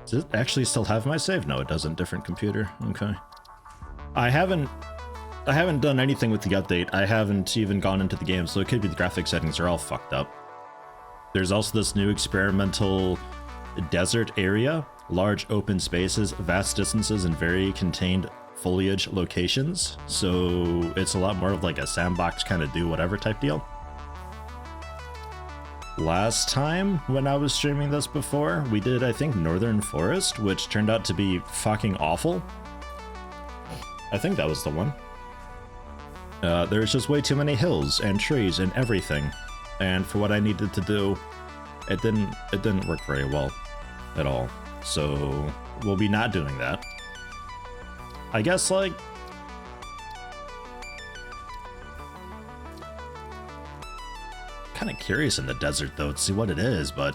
Does it actually still have my save? No, it doesn't. Different computer. Okay. I haven't done anything with the update. I haven't even gone into the game, so it could be the graphic settings are all fucked up. There's also this new experimental desert area, large open spaces, vast distances, and very contained foliage locations. So it's a lot more of like a sandbox kind of do whatever type deal. Last time when I was streaming this before, we did, I think, Northern Forest, which turned out to be fucking awful. I think that was the one. There's just way too many hills and trees and everything. And for what I needed to do, it didn't work very well at all. So we'll be not doing that. I guess, like, kind of curious in the desert though to see what it is, but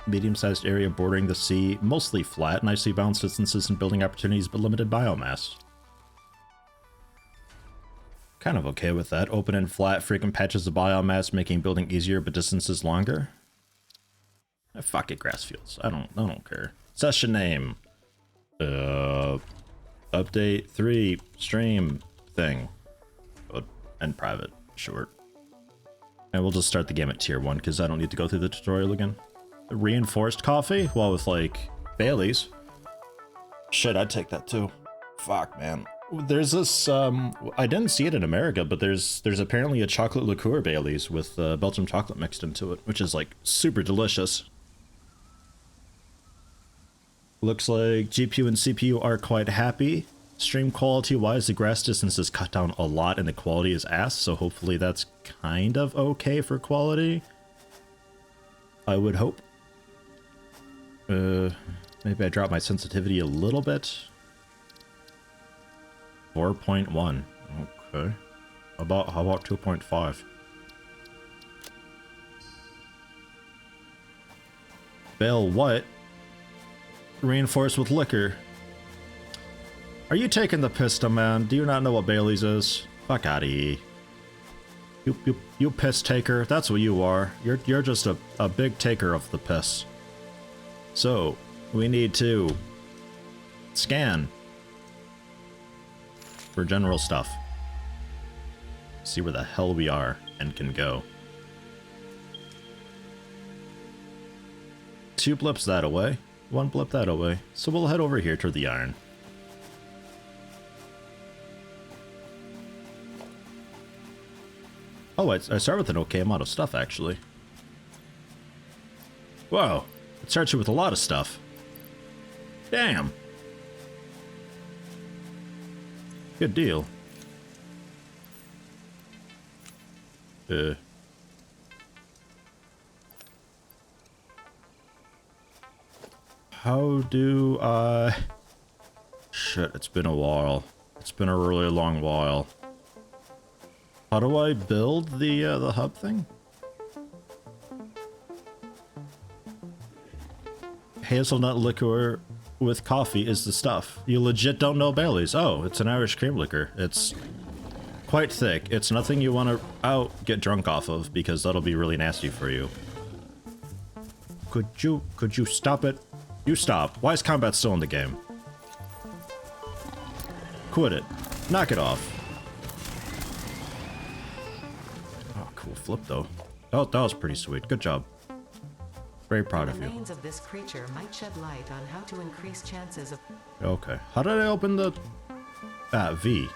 medium-sized area bordering the sea, mostly flat, nicely balanced distances and building opportunities, but limited biomass. Kind of okay with that. Open and flat, frequent patches of biomass, making building easier, but distances longer. Fuck it, grass fields. I don't care. Session name. Update 3 stream thing. And private. Short. And we'll just start the game at tier 1 because I don't need to go through the tutorial again. Reinforced coffee? Well, with like Bailey's. Shit, I'd take that too. Fuck, man. There's this, I didn't see it in America, but there's apparently a chocolate liqueur Bailey's with Belgian chocolate mixed into it, which is like super delicious. Looks like GPU and CPU are quite happy. Stream quality wise, the grass distance is cut down a lot and the quality is ass, so hopefully that's kind of okay for quality. I would hope. Maybe I drop my sensitivity a little bit. 4.1. Okay. How about 2.5? Bale what? Reinforced with liquor. Are you taking the piss, man? Do you not know what Bailey's is? Fuck outta here. You piss taker. That's what you are. You're just a big taker of the piss. So, we need to scan for general stuff. See where the hell we are and can go. 2 blips that away. 1 blip that away. So we'll head over here toward the iron. Oh, I start with an okay amount of stuff, actually. Whoa, it starts you with a lot of stuff. Damn. Good deal. How do I... Shit, it's been a while. It's been a really long while. How do I build the hub thing? Hazelnut liqueur with coffee is the stuff. You legit don't know Bailey's. Oh, it's an Irish cream liquor. It's quite thick. It's nothing you want to get drunk off of because that'll be really nasty for you. Could you stop it? You stop. Why is combat still in the game? Quit it. Knock it off. Oh, cool flip though. Oh, that was pretty sweet. Good job. Very proud of you. The remains of this creature might shed light on how to increase chances of... Okay. How did I open the... V.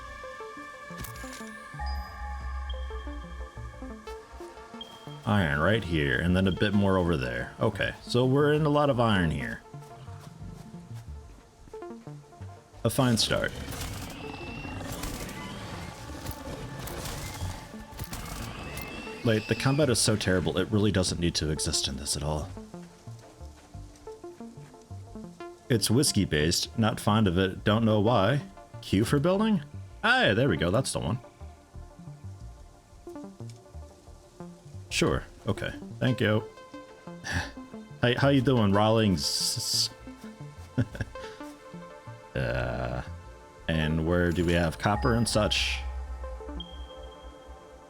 Iron right here, and then a bit more over there. Okay, so we're in a lot of iron here. A fine start. Like, the combat is so terrible, it really doesn't need to exist in this at all. It's whiskey-based, not fond of it, don't know why. Q for building? Ah, yeah, there we go, that's the one. Sure, okay, thank you. Hey, how you doing, Rawlings? And where do we have copper and such?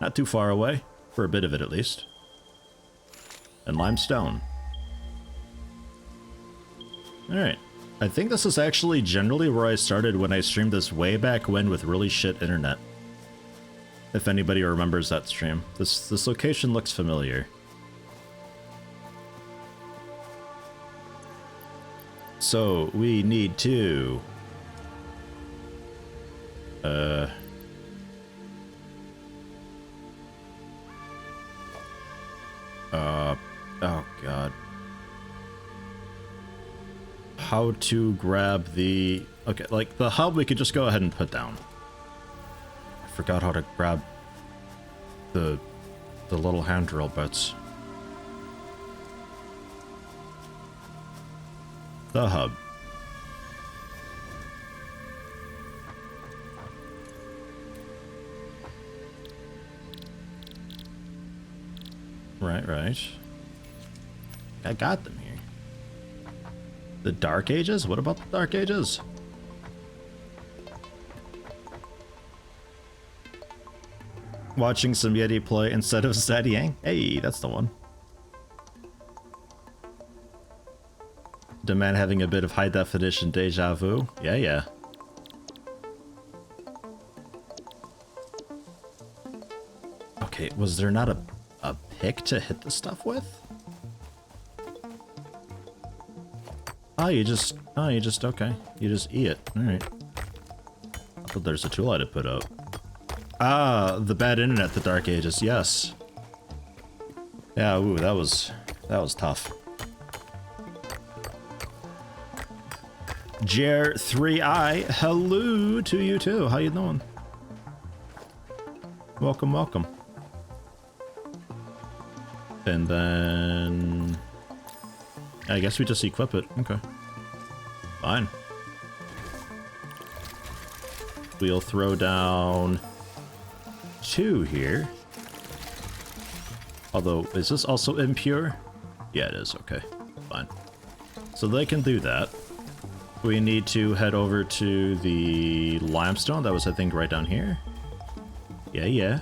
Not too far away, for a bit of it at least. And limestone. Alright. I think this is actually generally where I started when I streamed this way back when with really shit internet. If anybody remembers that stream. This location looks familiar. So, we need to... oh god. How to grab the... Okay, like, the hub we could just go ahead and put down. I forgot how to grab the little hand drill bits. The hub. Right. I got them here. The Dark Ages? What about the Dark Ages? Watching some Yeti play instead of studying? Hey, that's the one. Demand having a bit of high definition deja vu? Yeah. Okay, was there not a pick to hit the stuff with? Okay. You just eat it. Alright. I thought there's a tool I had to put up. Ah, the bad internet, the Dark Ages, yes. Yeah, ooh, that was tough. Jer3i, hello to you too. How you doing? Welcome. And then... I guess we just equip it. Okay. Fine. We'll throw down 2 here. Although, is this also impure? Yeah, it is. Okay. Fine. So they can do that. We need to head over to the limestone. That was, I think, right down here. Yeah.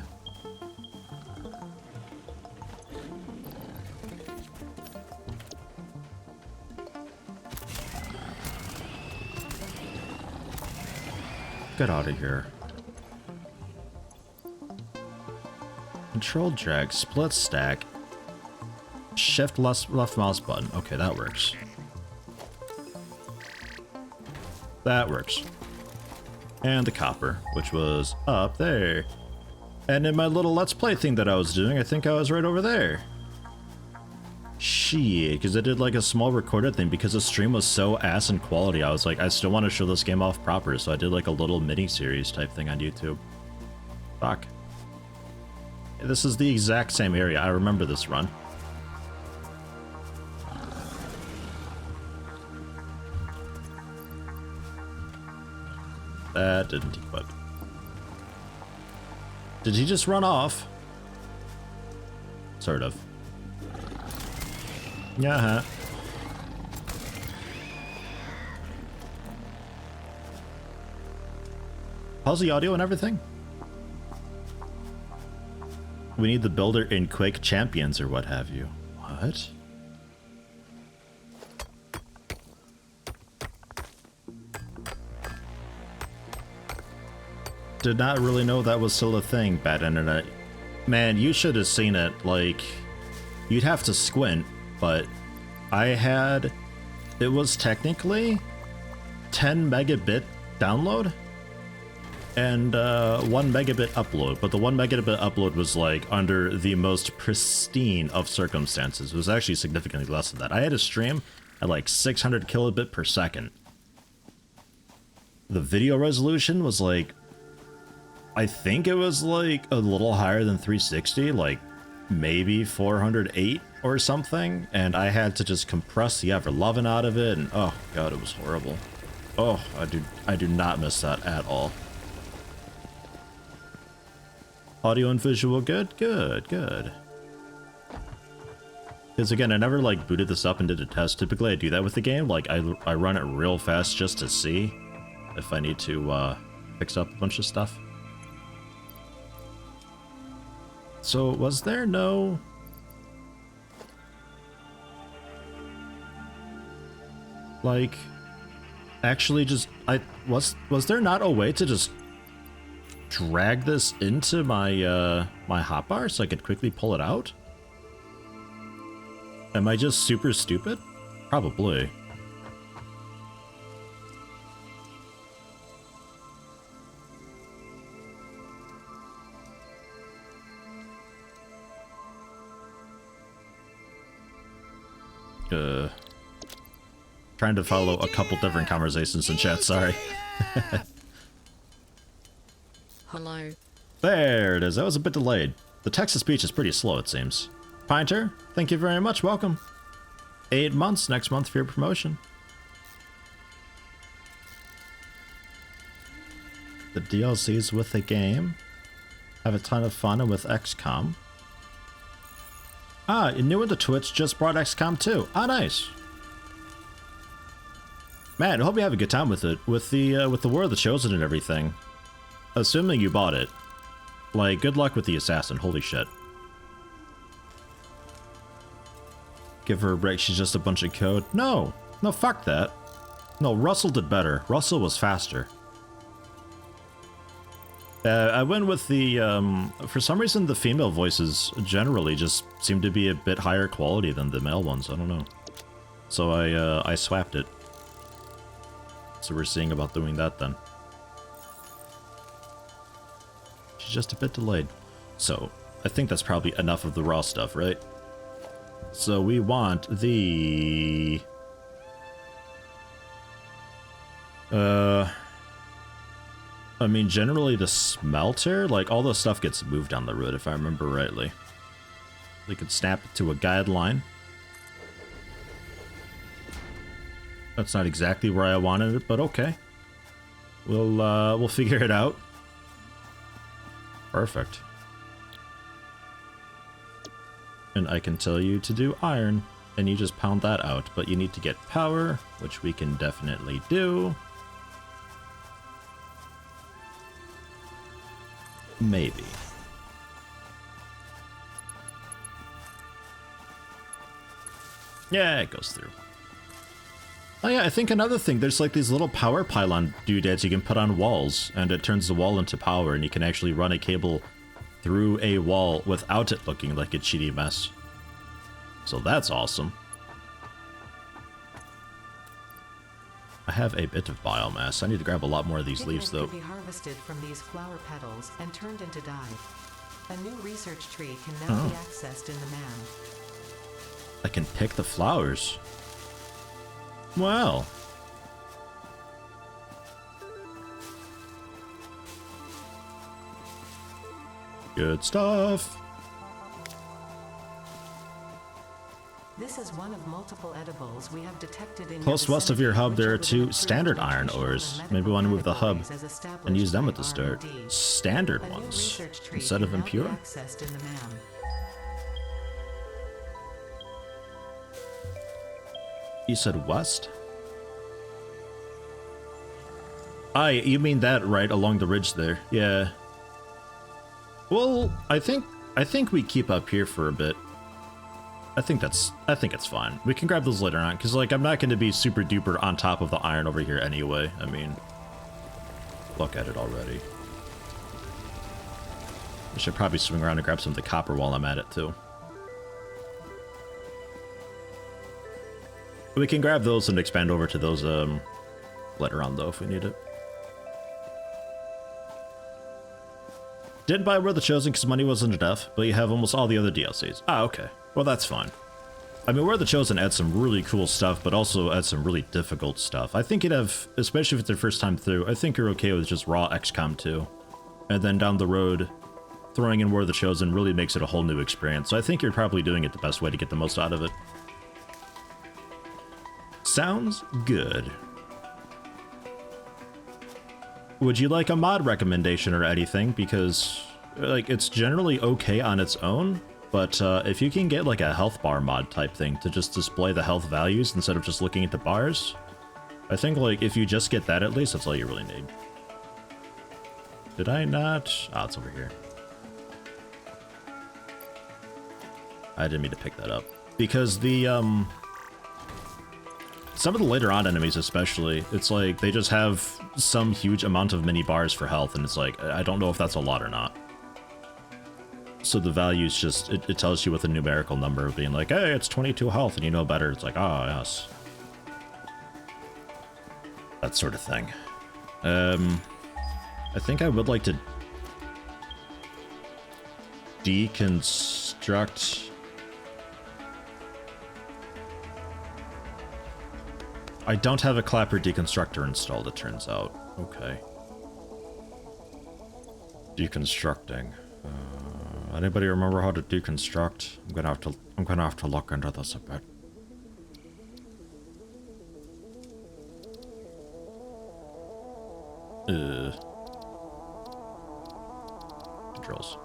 Get out of here. Control drag, split stack, shift left mouse button. Okay, that works. That works. And the copper, which was up there. And in my little Let's Play thing that I was doing, I think I was right over there. Shit, because I did like a small recorded thing because the stream was so ass in quality. I was like, I still want to show this game off proper, so I did like a little mini-series type thing on YouTube. Fuck. This is the exact same area. I remember this run. That didn't equip. Did he just run off? Sort of. Yeah. How's the audio and everything? We need the builder in Quake Champions or what have you. What? Did not really know that was still a thing, bad internet. Man, you should have seen it. Like, you'd have to squint, but it was technically 10 megabit download and 1 megabit upload, but the 1 megabit upload was like under the most pristine of circumstances. It was actually significantly less than that. I had a stream at like 600 kilobit per second. The video resolution was like, I think it was like a little higher than 360, like maybe 408 or something, and I had to just compress the ever-loving out of it, and oh god, it was horrible. Oh, I do not miss that at all. Audio and visual good? Good. Because again, I never like booted this up and did a test. Typically I do that with the game, like I run it real fast just to see if I need to fix up a bunch of stuff. So, was there no... Like, actually just, was there not a way to just drag this into my, my hotbar so I could quickly pull it out? Am I just super stupid? Probably. Trying to follow a couple different conversations in chat, sorry. Hello. There it is, that was a bit delayed. The text to speech is pretty slow, it seems. Pinter, thank you very much, welcome. 8 months next month for your promotion. The DLCs with the game. Have a ton of fun with XCOM. Ah, you new into Twitch, just brought XCOM 2. Ah, nice. Man, I hope you have a good time with it. With the War of the Chosen and everything. Assuming you bought it. Like, good luck with the assassin, holy shit. Give her a break, she's just a bunch of code. No, no, fuck that. No, Russell did better. Russell was faster. I went with the, for some reason the female voices generally just seem to be a bit higher quality than the male ones, I don't know. So I swapped it. So we're seeing about doing that then. She's just a bit delayed. So, I think that's probably enough of the raw stuff, right? So we want the... I mean, generally the smelter, like, all the stuff gets moved down the road, if I remember rightly. We could snap it to a guideline. That's not exactly where I wanted it, but okay. We'll figure it out. Perfect. And I can tell you to do iron, and you just pound that out, but you need to get power, which we can definitely do. Maybe. Yeah, it goes through. Oh yeah, I think another thing, there's like these little power pylon doodads you can put on walls, and it turns the wall into power, and you can actually run a cable through a wall without it looking like a cheaty mess. So that's awesome. I have a bit of biomass. I need to grab a lot more of these leaves, though. Pigment can be harvested from these flower petals and turned into dye. A new research tree can now be accessed in the man. I can pick the flowers. Wow. Good stuff. This is one of multiple edibles we have detected in Close west of your hub, there are 2 standard iron ores. Maybe we want to move the hub and use them at the start. Standard ones, instead of impure? You said west? You mean that right along the ridge there? Yeah. Well, I think we keep up here for a bit. I think it's fine. We can grab those later on, because like I'm not going to be super duper on top of the iron over here anyway. I mean, look at it already. I should probably swing around and grab some of the copper while I'm at it too. We can grab those and expand over to those later on though if we need it. Didn't buy War of the Chosen because money wasn't enough, but you have almost all the other DLCs. Ah, okay. Well, that's fine. I mean, War of the Chosen adds some really cool stuff, but also adds some really difficult stuff. I think you'd have, especially if it's your first time through, I think you're okay with just raw XCOM 2. And then down the road, throwing in War of the Chosen really makes it a whole new experience. So I think you're probably doing it the best way to get the most out of it. Sounds good. Would you like a mod recommendation or anything? Because, like, it's generally okay on its own, but if you can get, like, a health bar mod type thing to just display the health values instead of just looking at the bars, I think, like, if you just get that at least, that's all you really need. Did I not? Ah, it's over here. I didn't mean to pick that up. Because the some of the later on enemies especially, it's like they just have some huge amount of mini bars for health, and it's like, I don't know if that's a lot or not. So the value is just, it tells you with a numerical number of being like, hey, it's 22 health, and you know better. It's like, ah, yes. That sort of thing. I think I would like to deconstruct. I don't have a clapper deconstructor installed, it turns out. Okay. Deconstructing. Anybody remember how to deconstruct? I'm gonna have to look into this a bit. Controls.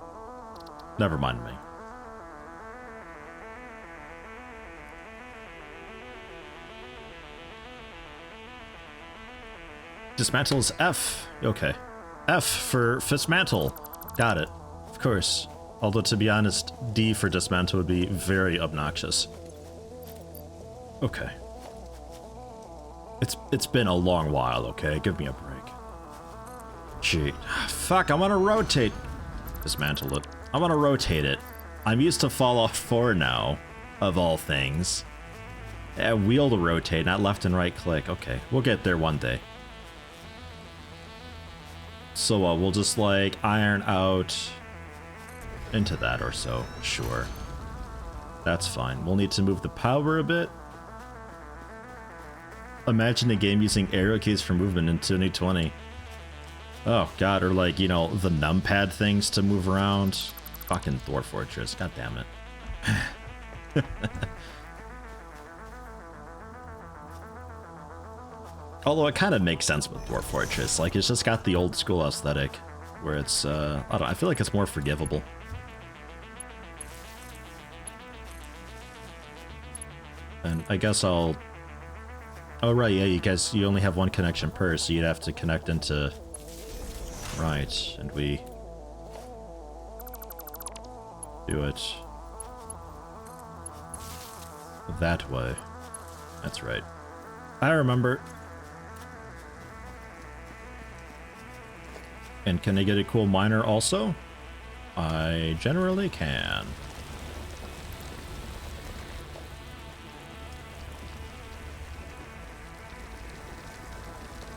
Never mind me. Dismantle is F. Okay. F for dismantle. Got it. Of course. Although, to be honest, D for dismantle would be very obnoxious. Okay. It's been a long while, okay? Give me a break. Gee. Fuck, I want to rotate. Dismantle it. I want to rotate it. I'm used to Fallout 4 now, of all things. Wheel to rotate, not left and right click. Okay, we'll get there one day. So we'll just like iron out into that or so. Sure. That's fine. We'll need to move the power a bit. Imagine a game using arrow keys for movement in 2020. Oh god, or like, you know, the numpad things to move around. Fucking Dwarf Fortress, god damn it. Although it kind of makes sense with Dwarf Fortress, like it's just got the old school aesthetic, where it's, I feel like it's more forgivable. And I guess I'll... Oh right, yeah, you only have one connection per, so you'd have to connect into... Right, and we... do it... that way. That's right. I remember. And can I get a cool miner also? I generally can.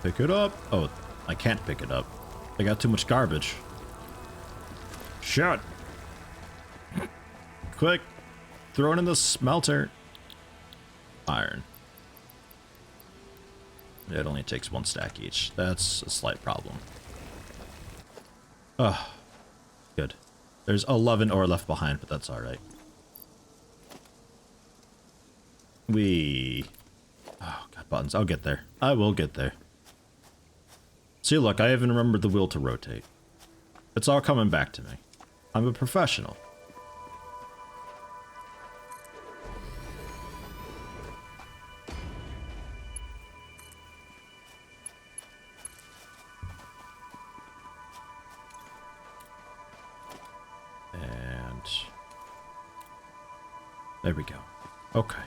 Pick it up. Oh, I can't pick it up. I got too much garbage. Shit. Quick. Throw it in the smelter. Iron. It only takes one stack each. That's a slight problem. Ugh. Good. There's 11 ore left behind, but that's alright. Oh, God, buttons. I'll get there. I will get there. See, look, I even remembered the wheel to rotate. It's all coming back to me. I'm a professional. And there we go. Okay.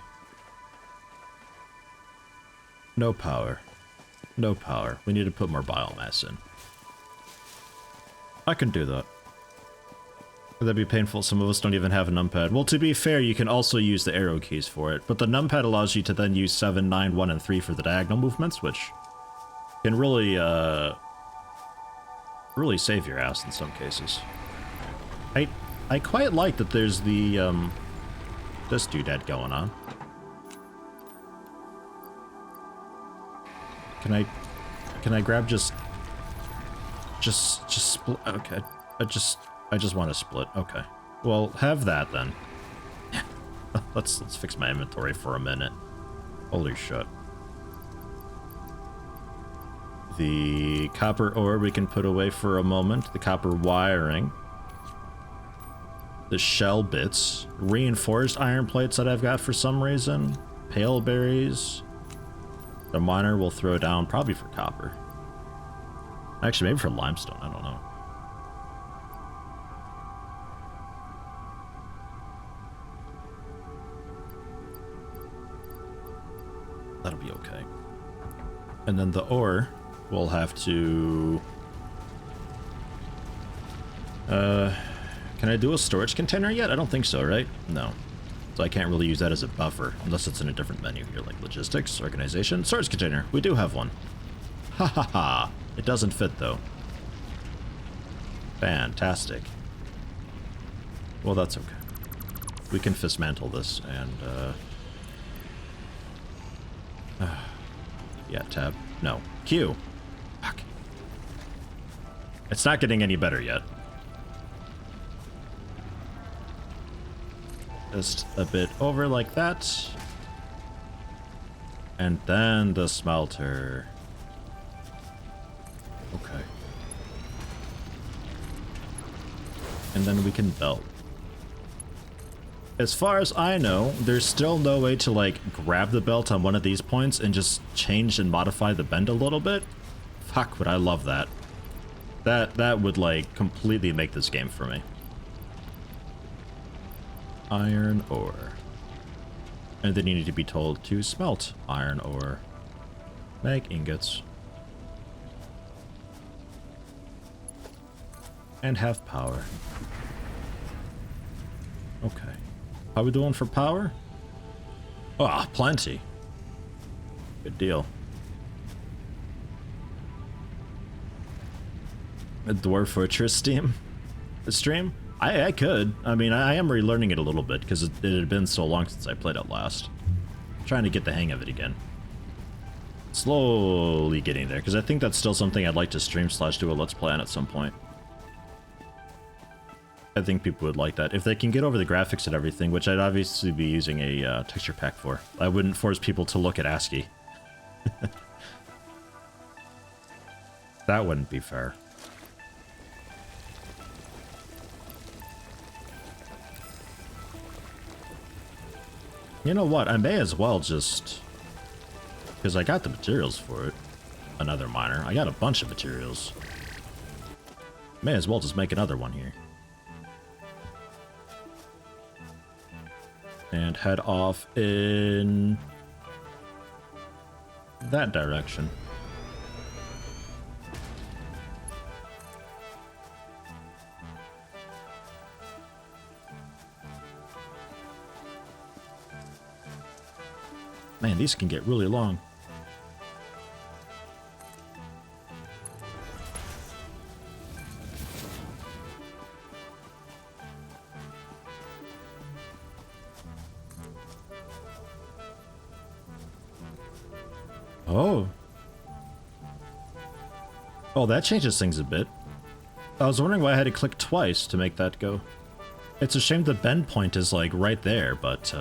No power. No power. We need to put more biomass in. I can do that. Would that be painful? Some of us don't even have a numpad. Well, to be fair, you can also use the arrow keys for it, but the numpad allows you to then use 7, 9, 1, and 3 for the diagonal movements, which can really, really save your ass in some cases. I quite like that there's the, this doodad going on. Can I grab just split? Okay. I just want to split. Okay. Well, have that then. let's fix my inventory for a minute. Holy shit. The copper ore we can put away for a moment. The copper wiring. The shell bits. Reinforced iron plates that I've got for some reason. Pale berries. The miner will throw down probably for copper. Actually, maybe for limestone. I don't know. That'll be okay. And then the ore, we'll have to... can I do a storage container yet? I don't think so, right? No. So I can't really use that as a buffer, unless it's in a different menu here, like logistics, organization, storage container. We do have one. Ha ha ha. It doesn't fit, though. Fantastic. Well, that's okay. We can dismantle this and, yeah, tab. No. Q. Fuck. It's not getting any better yet. Just a bit over like that. And then the smelter. Okay. And then we can belt. As far as I know, there's still no way to, like, grab the belt on one of these points and just change and modify the bend a little bit. Fuck, would I love that. That would, like, completely make this game for me. Iron ore. And then you need to be told to smelt iron ore. Make ingots. And have power. Okay. How we doing for power? Ah, plenty. Good deal. A Dwarf Fortress stream? I could. I mean, I am relearning it a little bit because it had been so long since I played it last. I'm trying to get the hang of it again. Slowly getting there, because I think that's still something I'd like to stream / do a Let's Play on at some point. I think people would like that. If they can get over the graphics and everything, which I'd obviously be using a texture pack for. I wouldn't force people to look at ASCII. That wouldn't be fair. You know what? I may as well just... Because I got the materials for it. Another miner. I got a bunch of materials. May as well just make another one here. And head off in... that direction. Man, these can get really long. Oh. Oh, that changes things a bit. I was wondering why I had to click twice to make that go. It's a shame the bend point is, like, right there, but,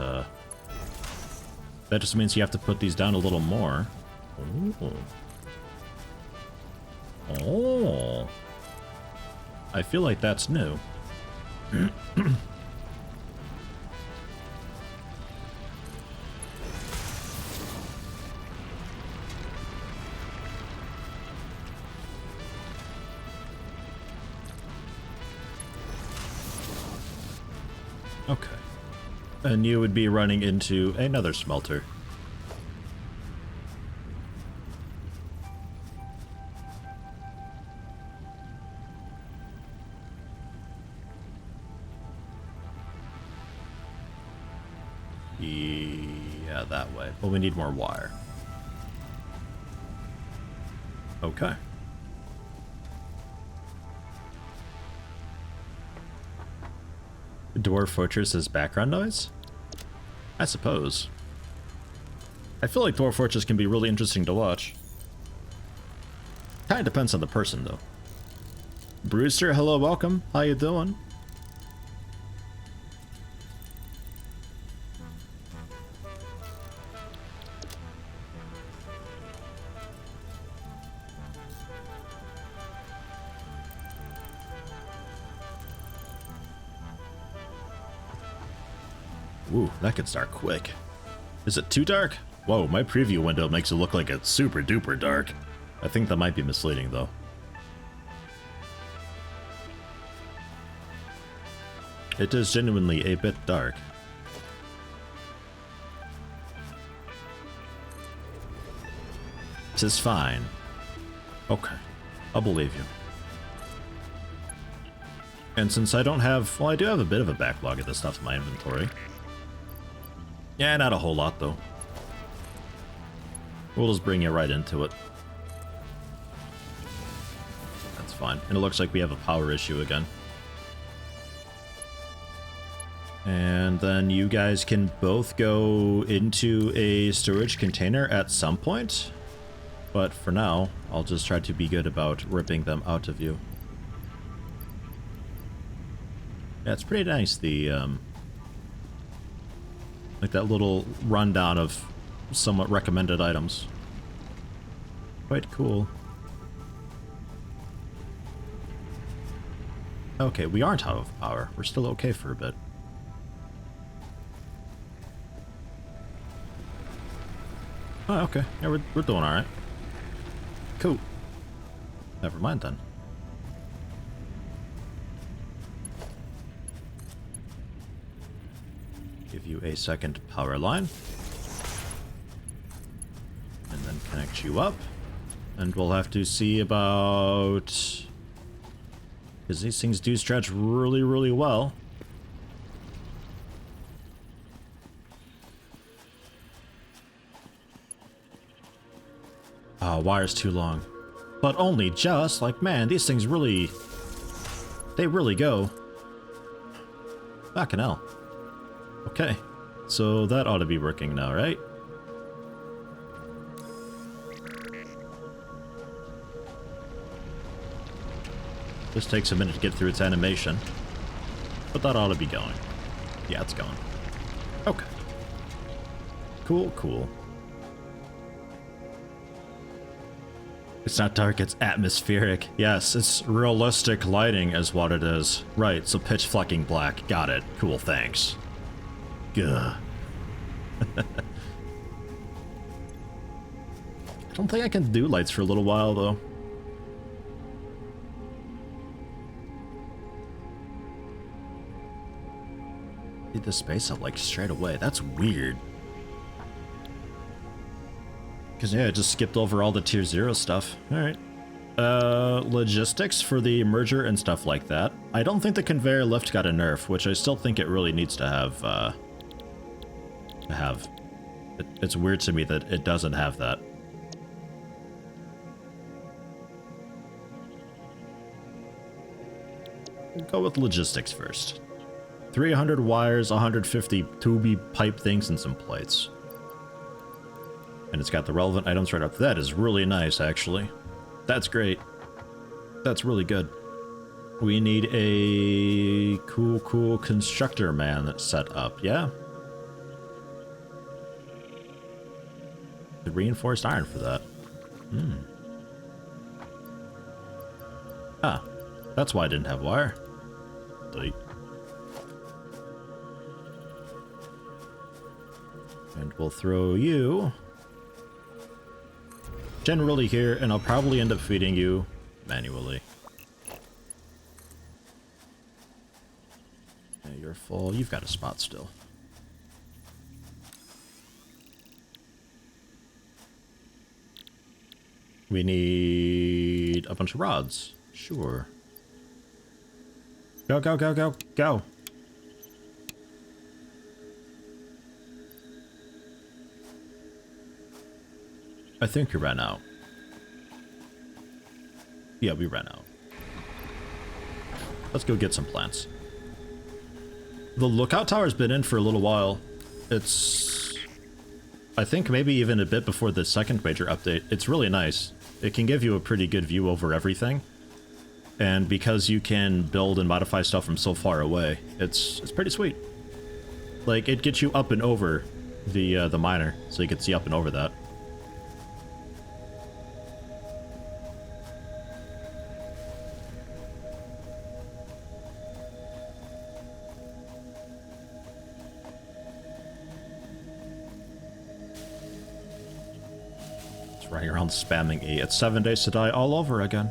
that just means you have to put these down a little more. Ooh. Oh. I feel like that's new. Okay. And you would be running into another smelter. Yeah, that way. Well, we need more wire. Okay. Dwarf Fortress is background noise? I suppose. I feel like Dwarf Fortress can be really interesting to watch. Kinda depends on the person, though. Brewster, hello, welcome. How you doing? Ooh, that could start quick. Is it too dark? Whoa, my preview window makes it look like it's super duper dark. I think that might be misleading, though. It is genuinely a bit dark. 'Tis fine. Okay. I'll believe you. And since I don't have... Well, I do have a bit of a backlog of this stuff in my inventory. Yeah, not a whole lot, though. We'll just bring you right into it. That's fine. And it looks like we have a power issue again. And then you guys can both go into a storage container at some point. But for now, I'll just try to be good about ripping them out of you. Yeah, it's pretty nice, the, like that little rundown of somewhat recommended items. Quite cool. Okay, we aren't out of power. We're still okay for a bit. Oh, okay. Yeah, we're doing alright. Cool. Never mind then. Give you a second power line. And then connect you up. And we'll have to see about... Because these things do stretch really, really well. Wire's too long. But only just, like, man, these things really... They really go. Fucking hell. Okay. So that ought to be working now, right? This takes a minute to get through its animation. But that ought to be going. Yeah, it's going. Okay. Cool, cool. It's not dark, it's atmospheric. Yes, it's realistic lighting is what it is. Right, so pitch fucking black. Got it. Cool, thanks. Gah. I don't think I can do lights for a little while, though. Need the space up, like, straight away. That's weird. Because, yeah, I just skipped over all the tier 0 stuff. Alright. Logistics for the merger and stuff like that. I don't think the conveyor lift got a nerf, which I still think it really needs to have, It's weird to me that it doesn't have that. We'll go with logistics first. 300 wires, 150 tubey pipe things, and some plates. And it's got the relevant items right up. That is really nice, actually. That's great. That's really good. We need a cool constructor man that's set up, yeah? The reinforced iron for that. Ah, that's why I didn't have wire. Delete. And we'll throw you generally here, and I'll probably end up feeding you manually. Yeah, you're full. You've got a spot still. We need a bunch of rods. Sure. Go, go, go, go, go. I think we ran out. Yeah, we ran out. Let's go get some plants. The lookout tower's been in for a little while. It's... I think maybe even a bit before the second major update. It's really nice. It can give you a pretty good view over everything. And because you can build and modify stuff from so far away, it's pretty sweet. Like, it gets you up and over the miner, so you can see up and over that. Running around spamming E. It's 7 days to die all over again.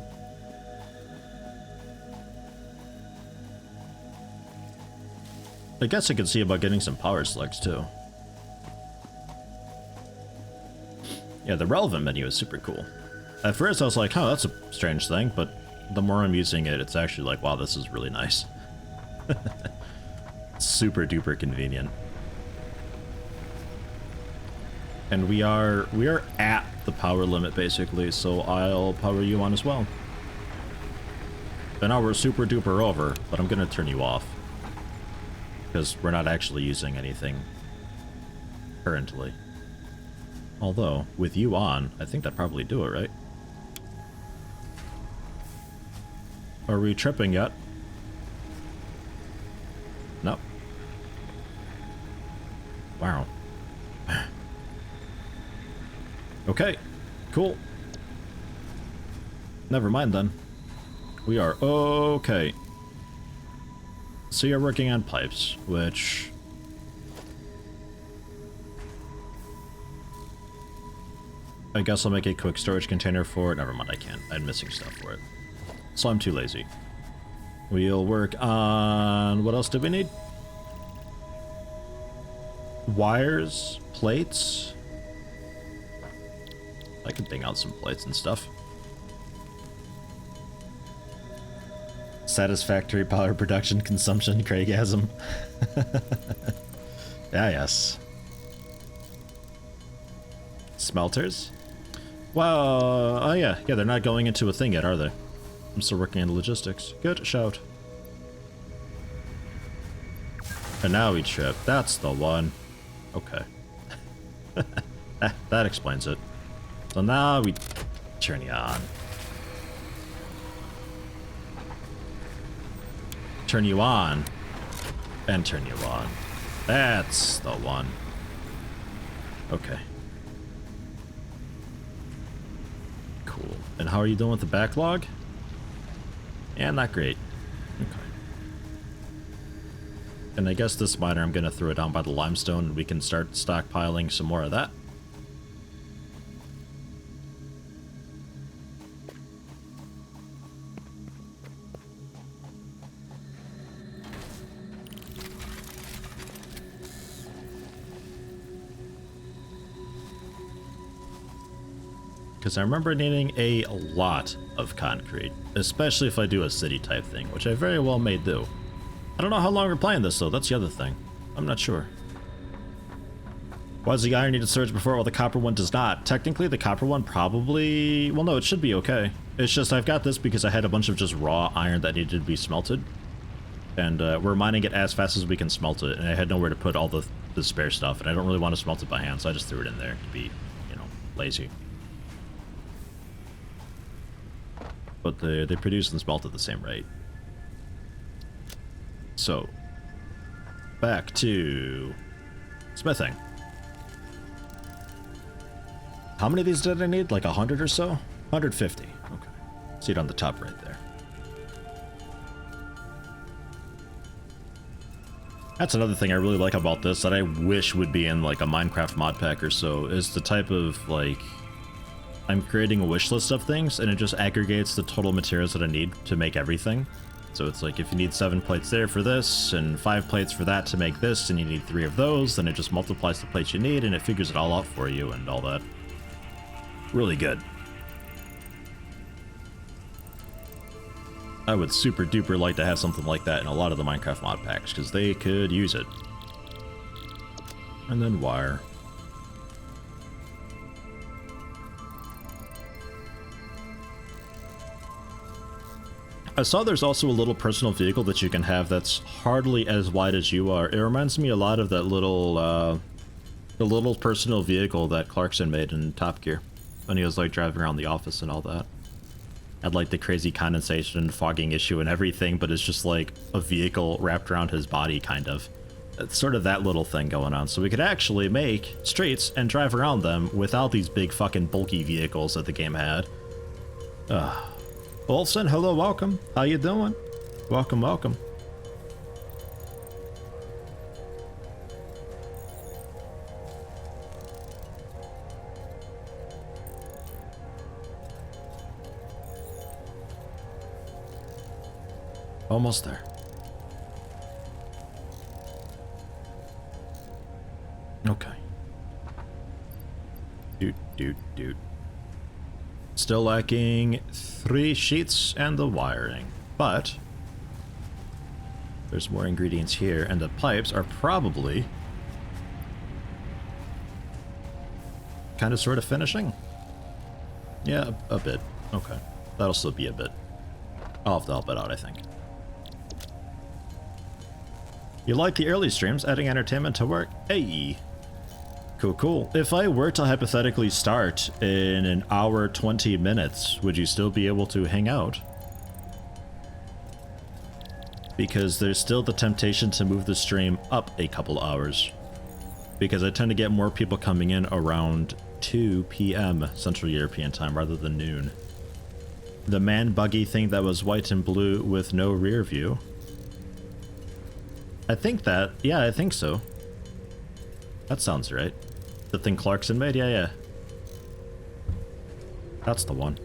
I guess I could see about getting some power slugs too. Yeah, the relevant menu is super cool. At first I was like, oh, that's a strange thing, but the more I'm using it, it's actually like, wow, this is really nice. Super duper convenient. And we are at the power limit basically, so I'll power you on as well. And now we're super duper over, but I'm gonna turn you off. Because we're not actually using anything currently. Although, with you on, I think that'd probably do it, right? Are we tripping yet? Nope. Wow. Okay, cool. Never mind then. We are okay. So you're working on pipes, which... I guess I'll make a quick storage container for it. Never mind, I can't. I'm missing stuff for it. So I'm too lazy. We'll work on... What else do we need? Wires, plates. I can bang out some plates and stuff. Satisfactory power production consumption, Craigasm. Yeah, yes. Smelters? Well, oh yeah, they're not going into a thing yet, are they? I'm still working on the logistics. Good shout. And now we trip. That's the one. Okay. That explains it. So now we turn you on. Turn you on. And turn you on. That's the one. Okay. Cool. And how are you doing with the backlog? Yeah, not great. Okay. And I guess this miner, I'm gonna throw it down by the limestone and we can start stockpiling some more of that. Because I remember needing a lot of concrete, especially if I do a city type thing, which I very well may do. I don't know how long we're playing this though, that's the other thing. I'm not sure. Why does the iron need a surge before while the copper one does not? Technically the copper one probably... Well no, it should be okay. It's just I've got this because I had a bunch of just raw iron that needed to be smelted. And we're mining it as fast as we can smelt it, and I had nowhere to put all the spare stuff, and I don't really want to smelt it by hand, so I just threw it in there to be, you know, lazy. But they produce and smelt at the same rate. So, back to smithing. How many of these did I need? Like 100 or so? 150. Okay. See it on the top right there. That's another thing I really like about this that I wish would be in like a Minecraft mod pack or so, is the type of like... I'm creating a wish list of things, and it just aggregates the total materials that I need to make everything. So it's like, if you need 7 plates there for this, and 5 plates for that to make this, and you need 3 of those, then it just multiplies the plates you need, and it figures it all out for you, and all that. Really good. I would super duper like to have something like that in a lot of the Minecraft mod packs, because they could use it. And then wire. I saw there's also a little personal vehicle that you can have that's hardly as wide as you are. It reminds me a lot of that little, the little personal vehicle that Clarkson made in Top Gear when he was like driving around the office and all that. Had like the crazy condensation and fogging issue and everything, but it's just like a vehicle wrapped around his body, kind of. It's sort of that little thing going on. So we could actually make streets and drive around them without these big fucking bulky vehicles that the game had. Olsen, hello, welcome. How you doing? Welcome, welcome. Almost there. Okay. Doot. Still lacking 3 sheets and the wiring, but there's more ingredients here, and the pipes are probably kind of sort of finishing. Yeah, a bit. Okay. That'll still be a bit. I'll have to help it out, I think. You like the early streams, adding entertainment to work? Hey! Cool. If I were to hypothetically start in an hour 20 minutes, would you still be able to hang out? Because there's still the temptation to move the stream up a couple hours. Because I tend to get more people coming in around 2 p.m. Central European time rather than noon. The man buggy thing that was white and blue with no rear view. I think so. That sounds right. The thing Clarkson made? Yeah. That's the one.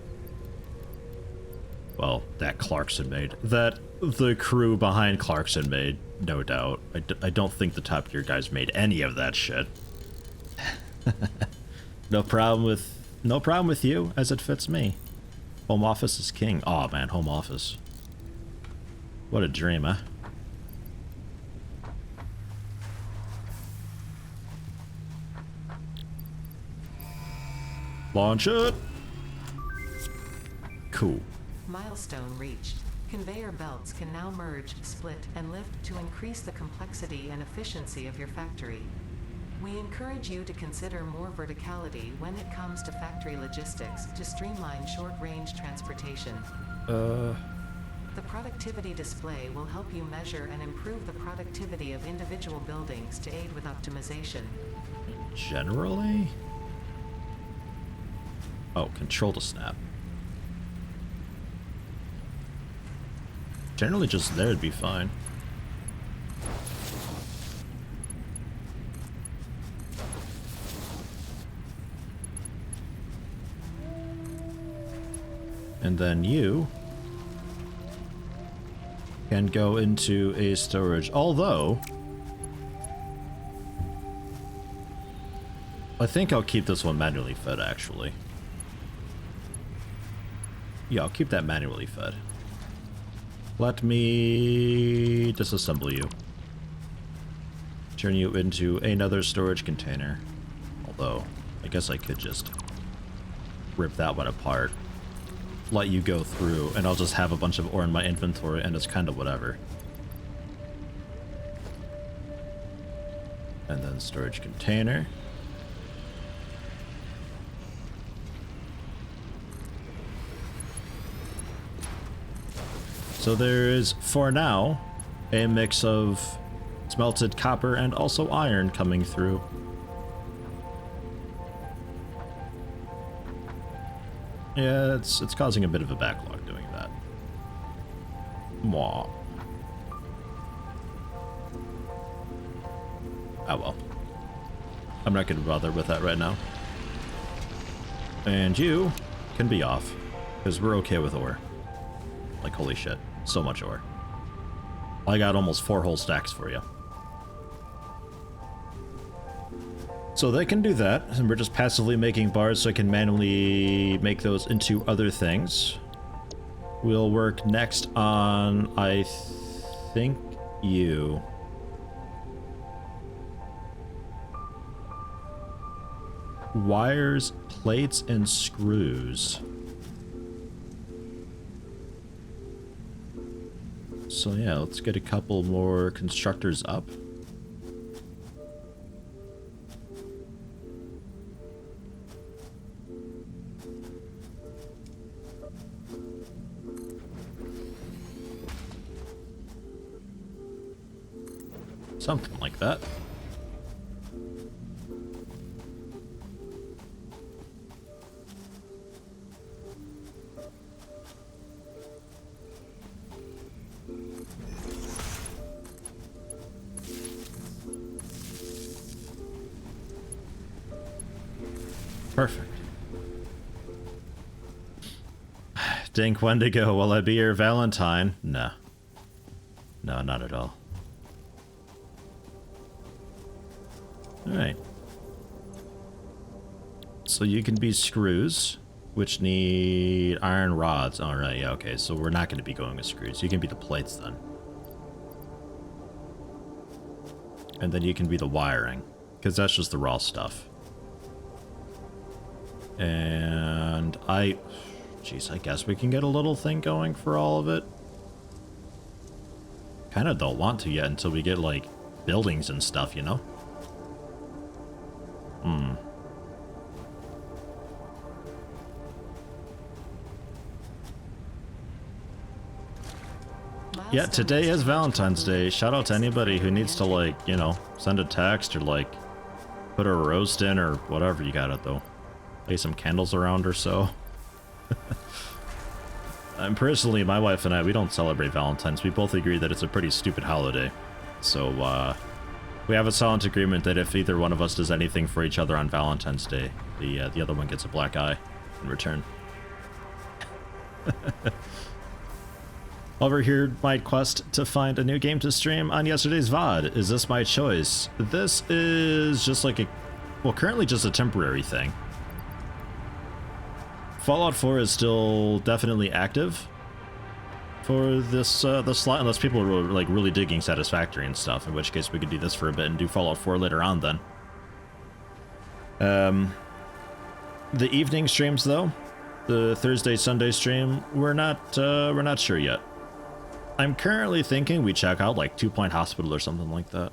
Well, that Clarkson made. That the crew behind Clarkson made, no doubt. I don't think the Top Gear guys made any of that shit. No problem with you, as it fits me. Home office is king. Aw, man, home office. What a dream, huh? Launch it! Cool. Milestone reached. Conveyor belts can now merge, split, and lift to increase the complexity and efficiency of your factory. We encourage you to consider more verticality when it comes to factory logistics to streamline short-range transportation. The productivity display will help you measure and improve the productivity of individual buildings to aid with optimization. Generally? Oh, control to snap. Generally just there would be fine. And then you can go into a storage, although I think I'll keep this one manually fed, actually. Yeah, I'll keep that manually fed. Let me disassemble you. Turn you into another storage container. Although, I guess I could just rip that one apart. Let you go through, and I'll just have a bunch of ore in my inventory, and it's kind of whatever. And then storage container. So there is, for now, a mix of smelted copper and also iron coming through. Yeah, it's causing a bit of a backlog doing that. Mwah. Oh well. I'm not going to bother with that right now. And you can be off, because we're okay with ore. Like, holy shit. So much ore. I got almost 4 whole stacks for you. So they can do that, and we're just passively making bars so I can manually make those into other things. We'll work next on, I think, you. Wires, plates, and screws. So yeah, let's get a couple more constructors up. Something like that. Perfect. Dink Wendigo, will I be your Valentine? No. No, not at all. Alright. So you can be screws, which need iron rods. All right, yeah, okay. So we're not going to be going with screws. You can be the plates then. And then you can be the wiring, because that's just the raw stuff. And jeez, I guess we can get a little thing going for all of it. Kind of don't want to yet until we get, like, buildings and stuff, you know? Yeah, today is Valentine's Day. Shout out to anybody who needs to, like, you know, send a text or, like, put a roast in or whatever you got it, though. Lay some candles around or so. And personally, my wife and I, we don't celebrate Valentine's. We both agree that it's a pretty stupid holiday. So, we have a silent agreement that if either one of us does anything for each other on Valentine's Day, the other one gets a black eye in return. Over here, my quest to find a new game to stream on yesterday's VOD. Is this my choice? This is just like well, currently just a temporary thing. Fallout 4 is still definitely active for this the slot, unless people are like really digging Satisfactory and stuff, in which case we could do this for a bit and do Fallout 4 later on then. The evening streams though, the Thursday Sunday stream, we're not sure yet. I'm currently thinking we check out like 2 Point Hospital or something like that.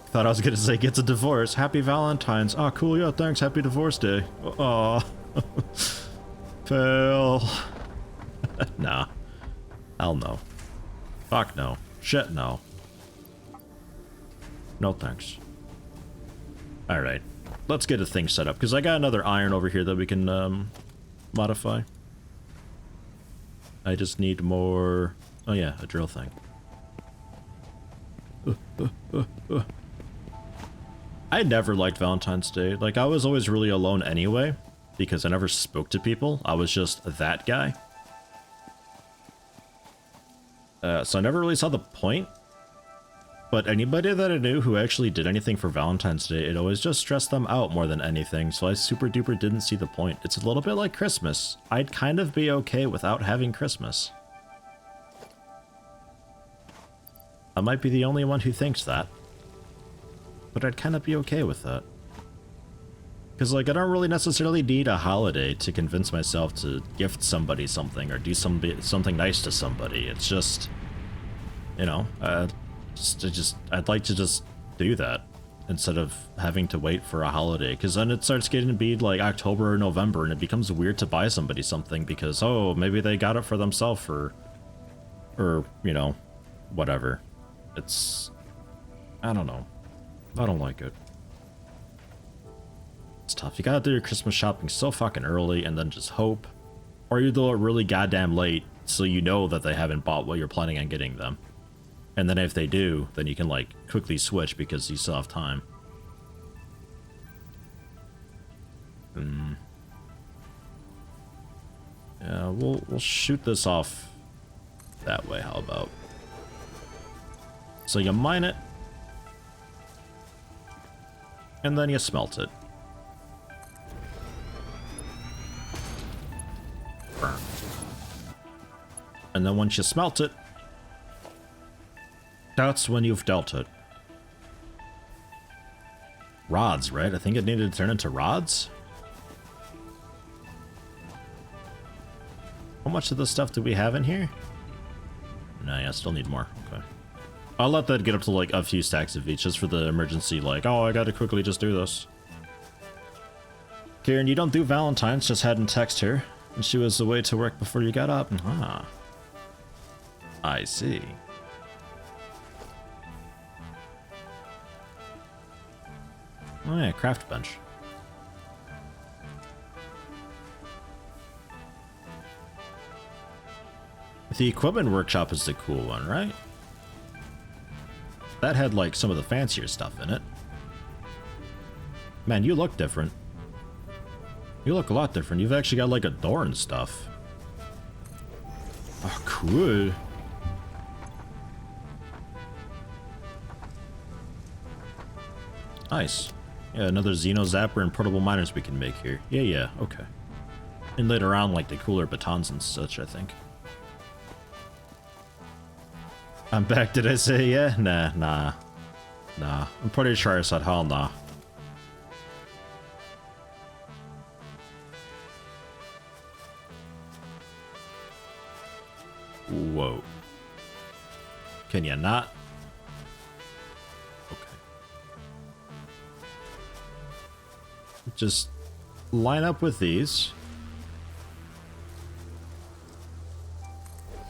Thought I was gonna say gets a divorce. Happy Valentine's. Oh, cool. Yeah, thanks. Happy Divorce Day. Aw. Fail. Nah. Hell no. Fuck no. Shit no. No thanks. Alright. Let's get a thing set up, because I got another iron over here that we can modify. I just need more... Oh yeah, a drill thing. I never liked Valentine's Day. Like, I was always really alone anyway, because I never spoke to people. I was just that guy. So I never really saw the point. But anybody that I knew who actually did anything for Valentine's Day, it always just stressed them out more than anything, so I super duper didn't see the point. It's a little bit like Christmas. I'd kind of be okay without having Christmas. I might be the only one who thinks that, but I'd kind of be okay with that. Because, like, I don't really necessarily need a holiday to convince myself to gift somebody something or do something nice to somebody. It's just, you know, I'd like to just do that instead of having to wait for a holiday, because then it starts getting to be like October or November and it becomes weird to buy somebody something because, oh, maybe they got it for themselves or you know, whatever. It's, I don't know. I don't like it. It's tough. You gotta do your Christmas shopping so fucking early and then just hope, or you do it really goddamn late so you know that they haven't bought what you're planning on getting them. And then if they do, then you can, like, quickly switch because you still have time. Yeah, we'll shoot this off that way, how about? So you mine it. And then you smelt it. Burn. And then once you smelt it, that's when you've dealt it. Rods, right? I think it needed to turn into rods? How much of this stuff do we have in here? No, yeah, still need more. Okay. I'll let that get up to like a few stacks of each just for the emergency, like, oh, I gotta quickly just do this. Karen, you don't do Valentine's, just hadn't text her. And she was away to work before you got up. Ah. I see. Oh yeah, craft bench. The equipment workshop is the cool one, right? That had like some of the fancier stuff in it. Man, you look different. You look a lot different. You've actually got like a door and stuff. Oh, cool. Nice. Yeah, another Xeno Zapper and portable miners we can make here. Yeah, yeah, okay. And later on, like the cooler batons and such, I think. I'm back, did I say yeah? Nah. I'm pretty sure I said hell nah. Whoa. Can you not? Okay. Just line up with these.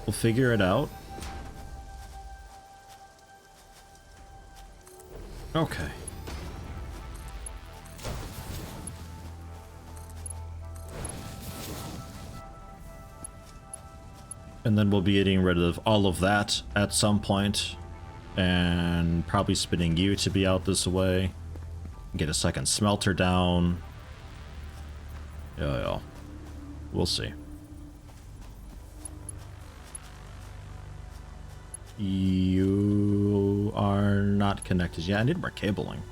We'll figure it out. Okay. And then we'll be getting rid of all of that at some point, and probably spinning you to be out this way. Get a second smelter down. Yeah. We'll see. You are not connected. Yeah, I need more cabling.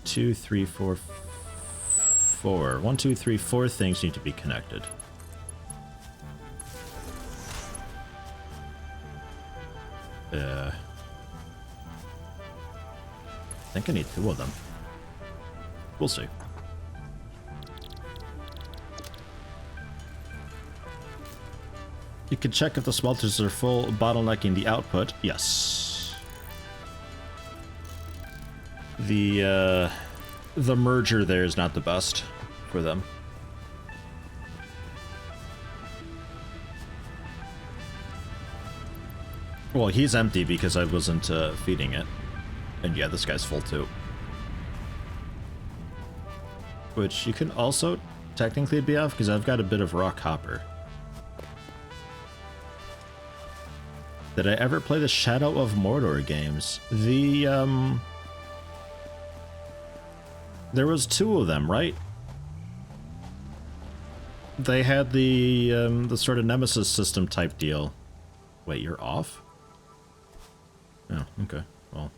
2, 3, 4, 4. 1, 2, 3, 4 things need to be connected. I think I need 2 of them. We'll see. You can check if the smelters are full, bottlenecking the output. Yes. The merger there is not the best for them. Well, he's empty because I wasn't feeding it. And yeah, this guy's full too. Which you can also technically be off because I've got a bit of raw copper. Did I ever play the Shadow of Mordor games? There was 2 of them, right? They had the sort of Nemesis system type deal. Wait, you're off? Oh, okay. Well,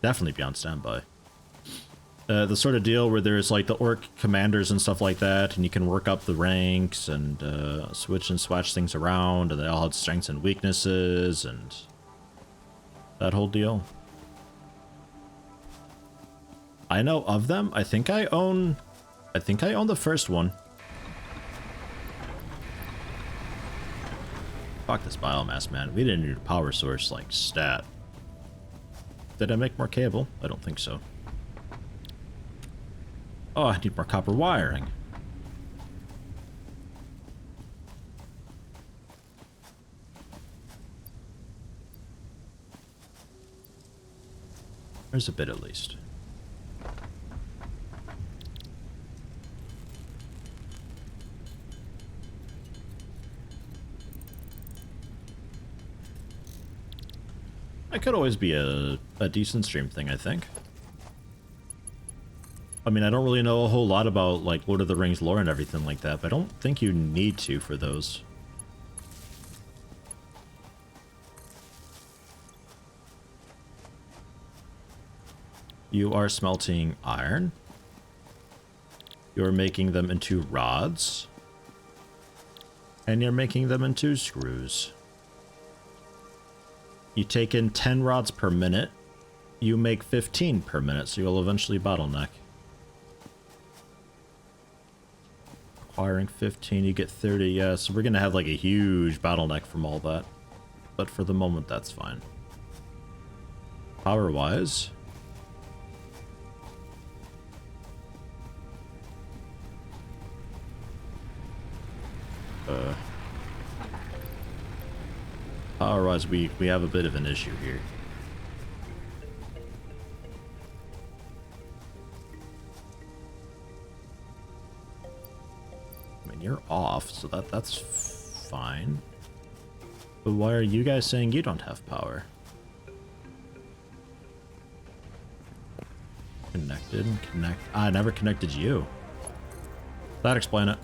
definitely be on standby. The sort of deal where there's like the orc commanders and stuff like that, and you can work up the ranks and switch and swatch things around, and they all had strengths and weaknesses and that whole deal. I know of them. I think I own the first one. Fuck this biomass, man. We didn't need a power source like stat. Did I make more cable? I don't think so. Oh, I need more copper wiring. There's a bit at least. That could always be a decent stream thing, I think. I mean, I don't really know a whole lot about, like, Lord of the Rings lore and everything like that, but I don't think you need to for those. You are smelting iron. You're making them into rods. And you're making them into screws. You take in 10 rods per minute. You make 15 per minute, so you'll eventually bottleneck. Acquiring 15, you get 30, yeah, so we're gonna have like a huge bottleneck from all that. But for the moment, that's fine. Power-wise... Power-wise, we have a bit of an issue here. I mean, you're off, so that's fine. But why are you guys saying you don't have power? Connected, connect. I never connected you. That explain it.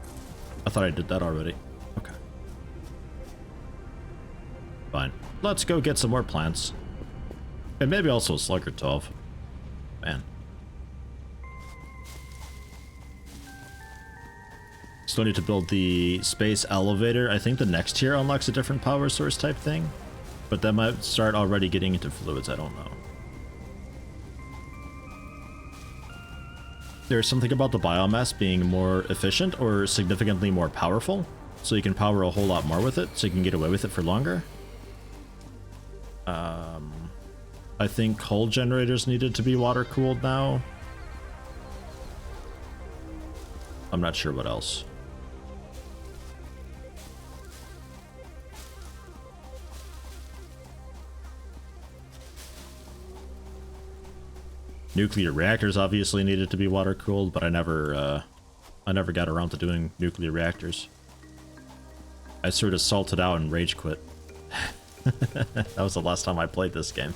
I thought I did that already. Okay. Fine. Let's go get some more plants. And maybe also a slugger 12. Man. Still need to build the space elevator. I think the next tier unlocks a different power source type thing. But that might start already getting into fluids, I don't know. There's something about the biomass being more efficient or significantly more powerful. So you can power a whole lot more with it, so you can get away with it for longer. I think coal generators needed to be water cooled now. I'm not sure what else. Nuclear reactors obviously needed to be water cooled, but I never got around to doing nuclear reactors. I sort of salted out and rage quit. That was the last time I played this game.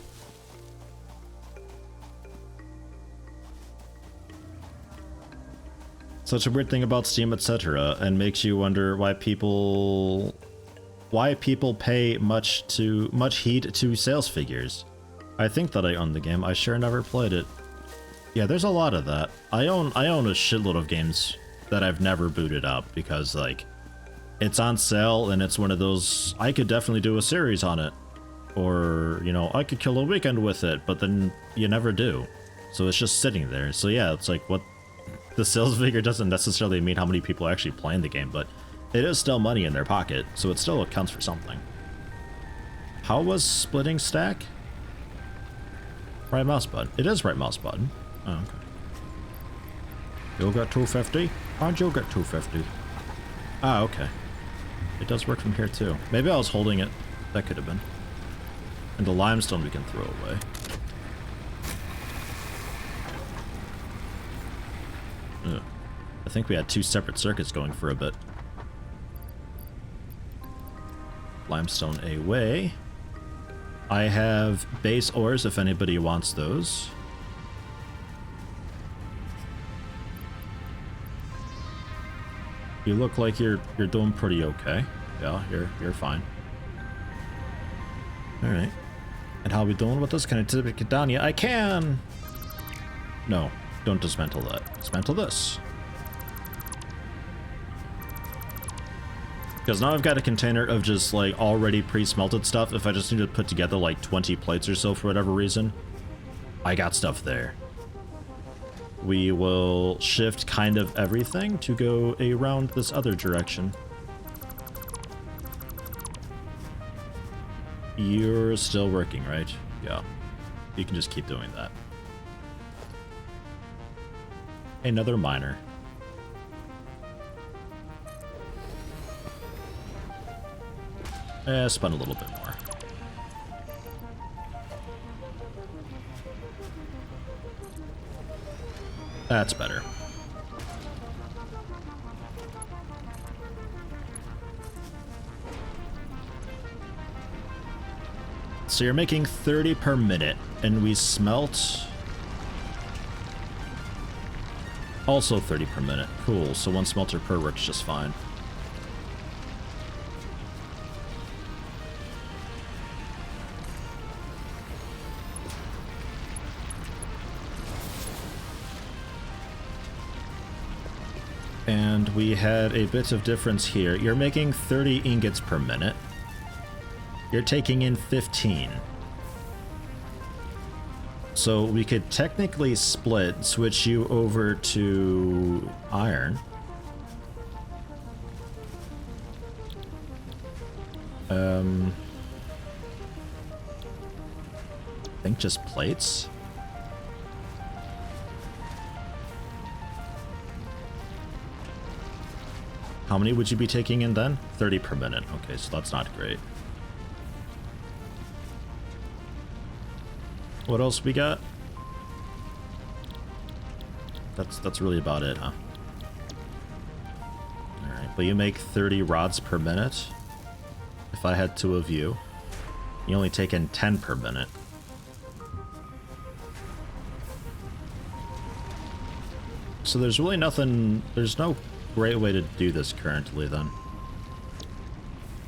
Such a weird thing about Steam, etc., and makes you wonder why people pay much heed to sales figures. I think that I own the game. I sure never played it. Yeah, there's a lot of that. I own a shitload of games that I've never booted up because, like, it's on sale and it's one of those, I could definitely do a series on it. Or, you know, I could kill a weekend with it, but then you never do. So it's just sitting there. So yeah, it's like, what, the sales figure doesn't necessarily mean how many people are actually playing the game, but it is still money in their pocket, so it still accounts for something. How was splitting stack? Right mouse button. It is right mouse button. Oh, okay. You'll get 250? And you'll get 250. Ah, okay. It does work from here too. Maybe I was holding it. That could have been. And the limestone we can throw away. Ugh. I think we had two separate circuits going for a bit. Limestone away. I have base ores if anybody wants those. You look like you're doing pretty okay. Yeah, you're fine. All right. And how are we doing with this? Can I tip it down? Yeah, I can. No, don't dismantle that. Dismantle this. Because now I've got a container of just like already pre-smelted stuff. If I just need to put together like 20 plates or so for whatever reason, I got stuff there. We will shift kind of everything to go around this other direction. You're still working, right? Yeah. You can just keep doing that. Another miner. Spend a little bit more. That's better. So you're making 30 per minute, and we smelt also 30 per minute. Cool, so one smelter per works just fine. And we had a bit of difference here. You're making 30 ingots per minute. You're taking in 15. So we could technically split, switch you over to iron. I think just plates. How many would you be taking in then? 30 per minute. Okay, so that's not great. What else we got? That's really about it, huh? Alright, but you make 30 rods per minute. If I had two of you, you only take in 10 per minute. So there's really nothing, there's no great way to do this currently then.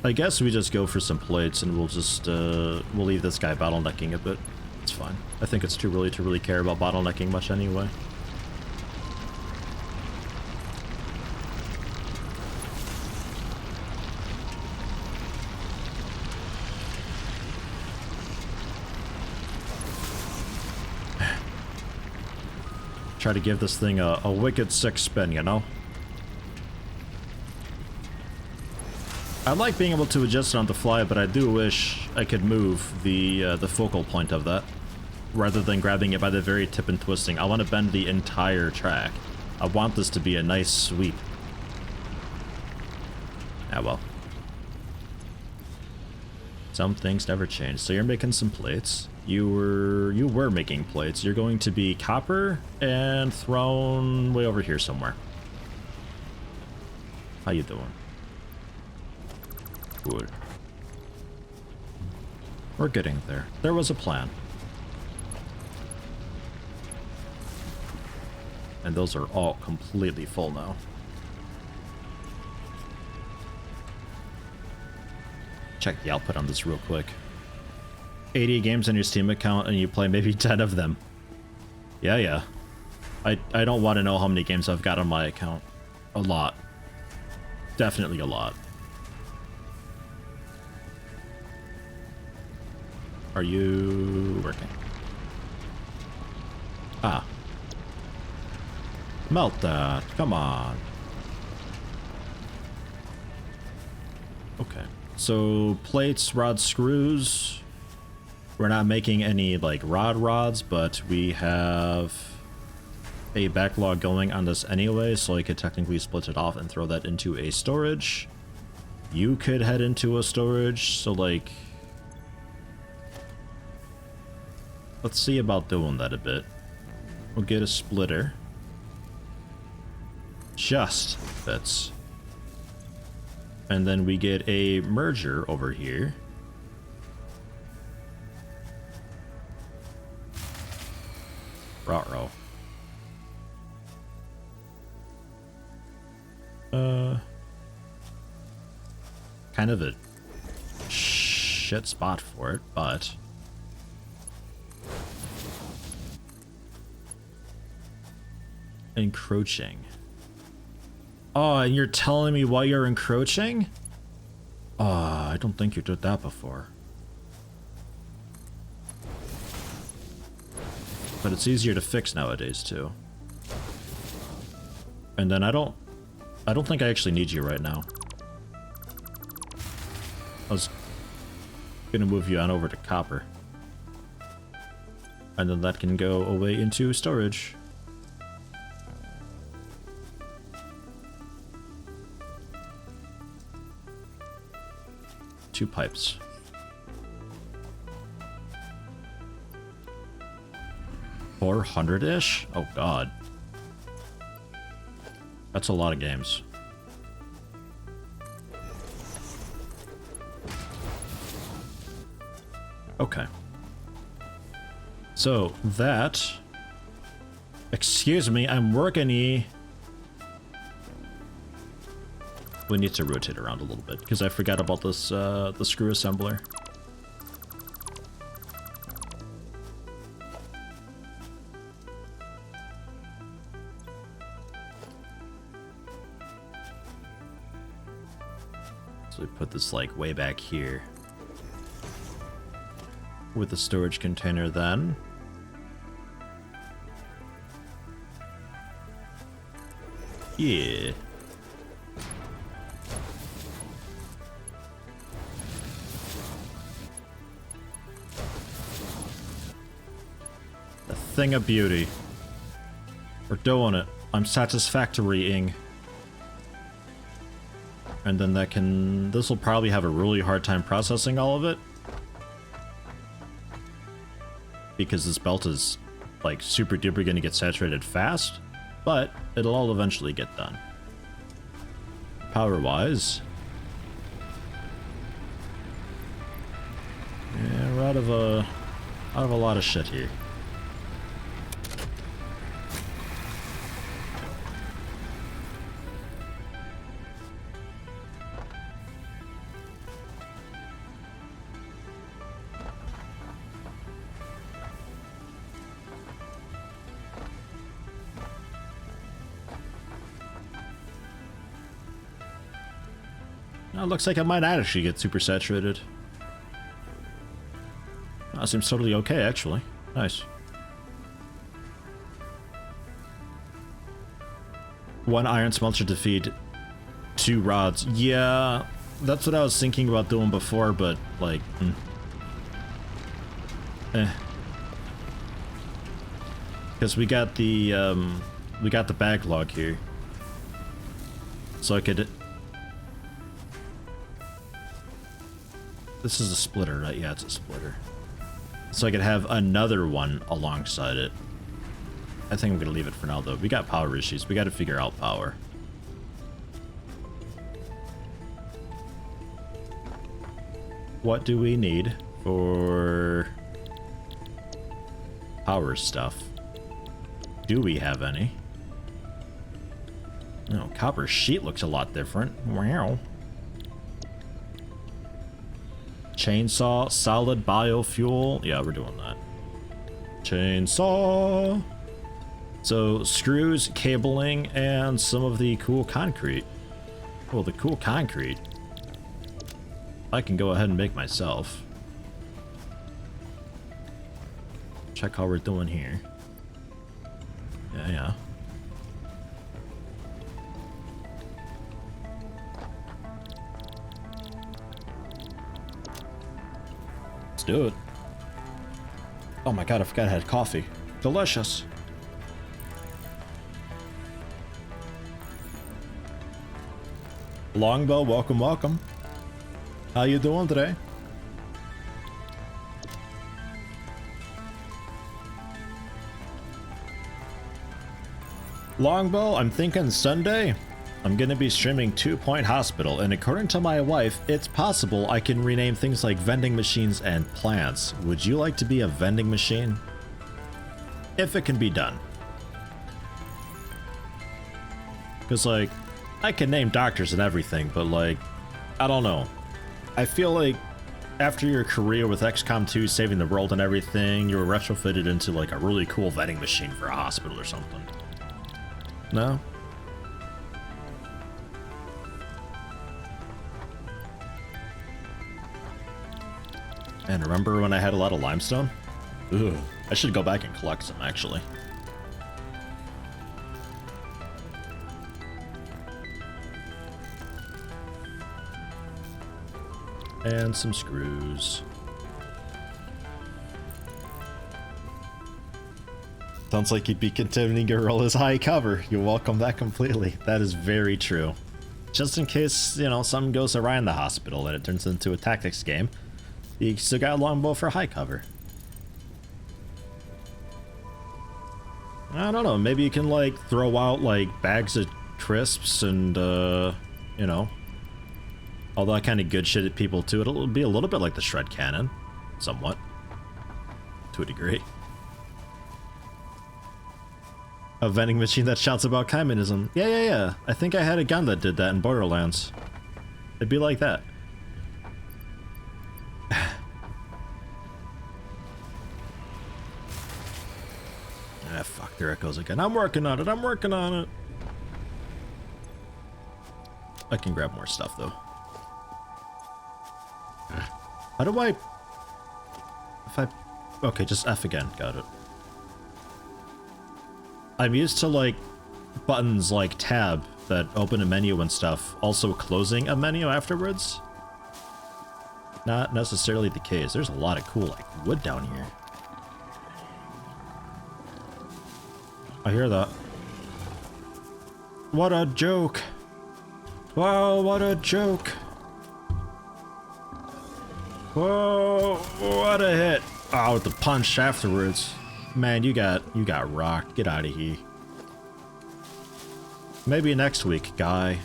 I guess we just go for some plates and we'll just, we'll leave this guy bottlenecking a bit. It's fine. I think it's too early to really care about bottlenecking much anyway. Try to give this thing a wicked sick spin, you know? I like being able to adjust it on the fly, but I do wish I could move the focal point of that, rather than grabbing it by the very tip and twisting. I want to bend the entire track. I want this to be a nice sweep. Ah, well. Some things never change. So you're making some plates. You were making plates. You're going to be copper and thrown way over here somewhere. How you doing? Good. We're getting there. There was a plan. And those are all completely full now. Check the output on this real quick. 80 games on your Steam account and you play maybe 10 of them. Yeah. I don't want to know how many games I've got on my account. A lot. Definitely a lot. Are you working? Ah. Melt that. Come on. Okay. So plates, rods, screws. We're not making any like rods, but we have a backlog going on this anyway, so I could technically split it off and throw that into a storage. You could head into a storage, so like, let's see about doing that a bit. We'll get a splitter. Just fits. And then we get a merger over here. Ruh-roh. Kind of a shit spot for it, but encroaching. Oh, and you're telling me why you're encroaching? I don't think you did that before. But it's easier to fix nowadays too. And then I don't think I actually need you right now. I was gonna move you on over to copper. And then that can go away into storage. Two pipes. $400-ish? Oh god. That's a lot of games. Okay. So that... Excuse me, I'm working. We need to rotate around a little bit because I forgot about this the screw assembler. So we put this like way back here with the storage container then. Yeah. The thing of beauty. We're doing it. I'm satisfactorying. And then that can... This will probably have a really hard time processing all of it. Because this belt is, like, super duper gonna get saturated fast. But it'll all eventually get done. Power-wise... Yeah, we're out of a lot of shit here. Oh, it looks like it might not actually get super saturated. That seems totally okay, actually. Nice. 1 iron smelter to feed 2 rods. Yeah, that's what I was thinking about doing before, but like, because we got the backlog here, so I could. This is a splitter, right? Yeah, it's a splitter. So I could have another one alongside it. I think I'm gonna leave it for now, though. We got power issues. We got to figure out power. What do we need for power stuff? Do we have any? No, copper sheet looks a lot different. Wow. Chainsaw, solid biofuel. Yeah, we're doing that. Chainsaw. So screws, cabling, and some of the cool concrete. Well, the cool concrete I can go ahead and make myself. Check how we're doing here. Yeah. Let's do it. Oh my god, I forgot I had coffee. Delicious. Longbow, welcome, welcome. How you doing today? Longbow, I'm thinking Sunday. I'm gonna be streaming 2 Point Hospital, and according to my wife, it's possible I can rename things like vending machines and plants. Would you like to be a vending machine? If it can be done. Because, like, I can name doctors and everything, but, like, I don't know. I feel like after your career with XCOM 2 saving the world and everything, you were retrofitted into, like, a really cool vending machine for a hospital or something. No? And remember when I had a lot of limestone? Ugh, I should go back and collect some, actually. And some screws. Sounds like you'd be continuing to roll as high cover. You welcome that completely. That is very true. Just in case, you know, something goes awry in the hospital and it turns into a tactics game, you still got a longbow for high cover. I don't know, maybe you can, like, throw out, like, bags of crisps and, you know, all that kind of good shit at people, too. It'll be a little bit like the shred cannon. Somewhat. To a degree. A vending machine that shouts about communism. Yeah. I think I had a gun that did that in Borderlands. It'd be like that. Ah, fuck, there it goes again. I'm working on it. I can grab more stuff, though. How do I... Okay, just F again. Got it. I'm used to, like, buttons like tab that open a menu and stuff, also closing a menu afterwards. Not necessarily the case. There's a lot of cool, like, wood down here. I hear that. What a joke. Wow, what a joke. Whoa, what a hit. Oh, with the punch afterwards. Man, you got rocked. Get out of here. Maybe next week, guy.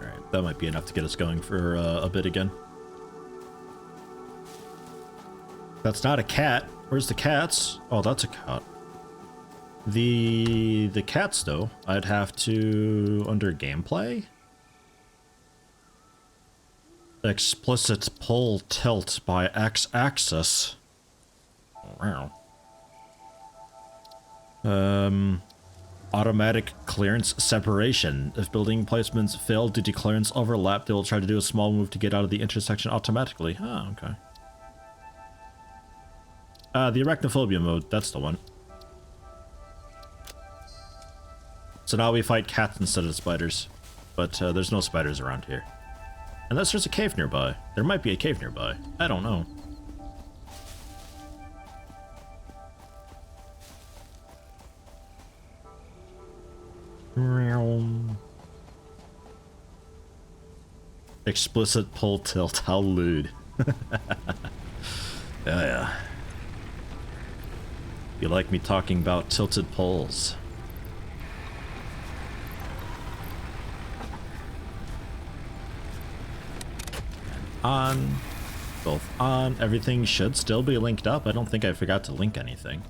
Alright, that might be enough to get us going for a bit again. That's not a cat. Where's the cats? Oh, that's a cat. The cats, though, I'd have to, under gameplay? Explicit pull tilt by x-axis. Wow. Automatic clearance separation. If building placements fail due to clearance overlap, they will try to do a small move to get out of the intersection automatically. Oh, okay. The arachnophobia mode, that's the one. So now we fight cats instead of spiders. But there's no spiders around here. Unless there's a cave nearby. There might be a cave nearby. I don't know. Explicit pull tilt. How lewd. Yeah. You like me talking about tilted poles? On. Both on. Everything should still be linked up. I don't think I forgot to link anything.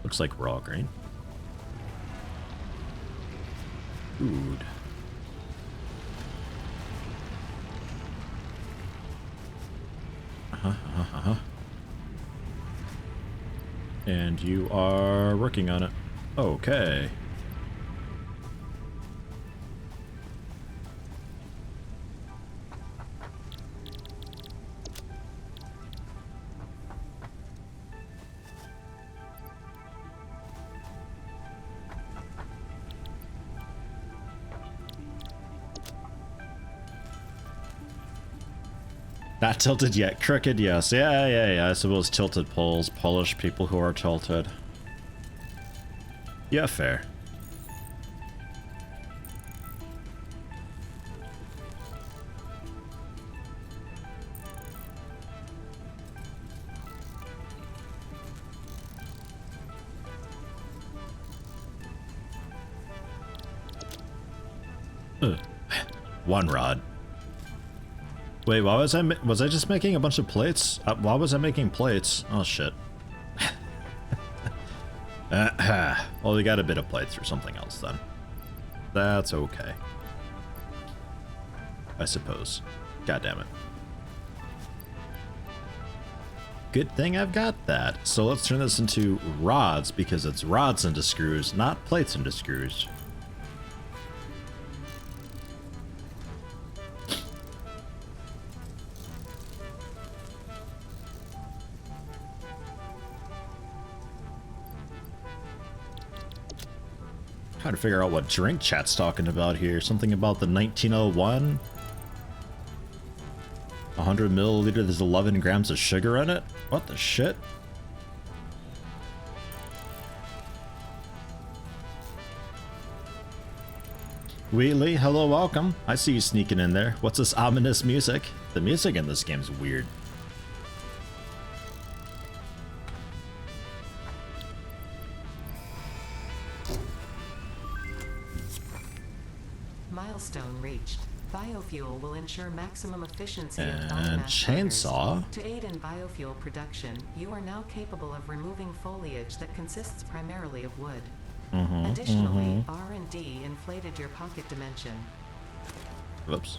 Looks like we're all green. Food. And you are working on it. Okay. Not tilted yet. Crooked, yes. Yeah. I suppose tilted poles. Polish people who are tilted. Yeah, fair. One rod. Wait, why was I just making a bunch of plates? Why was I making plates? Oh shit. Well, we got a bit of plates or something else then. That's okay. I suppose. God damn it. Good thing I've got that. So let's turn this into rods because it's rods into screws, not plates into screws. Trying to figure out what drink chat's talking about here. Something about the 1901. 100 milliliters, there's 11 grams of sugar in it? What the shit? Wheatley, hello, welcome. I see you sneaking in there. What's this ominous music? The music in this game's weird. Milestone reached. Biofuel will ensure maximum efficiency of And biomass chainsaw. burners. To aid in biofuel production, you are now capable of removing foliage that consists primarily of wood. Additionally, R&D inflated your pocket dimension. Whoops.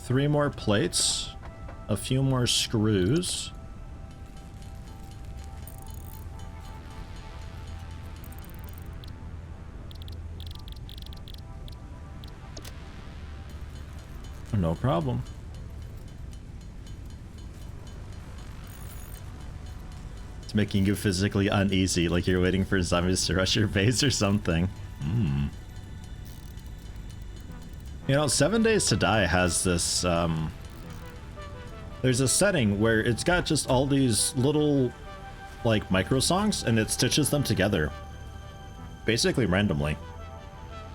3 more plates. A few more screws. No problem. It's making you physically uneasy, like you're waiting for zombies to rush your base or something. You know, 7 Days to Die has this, there's a setting where it's got just all these little, like, micro songs, and it stitches them together. Basically randomly.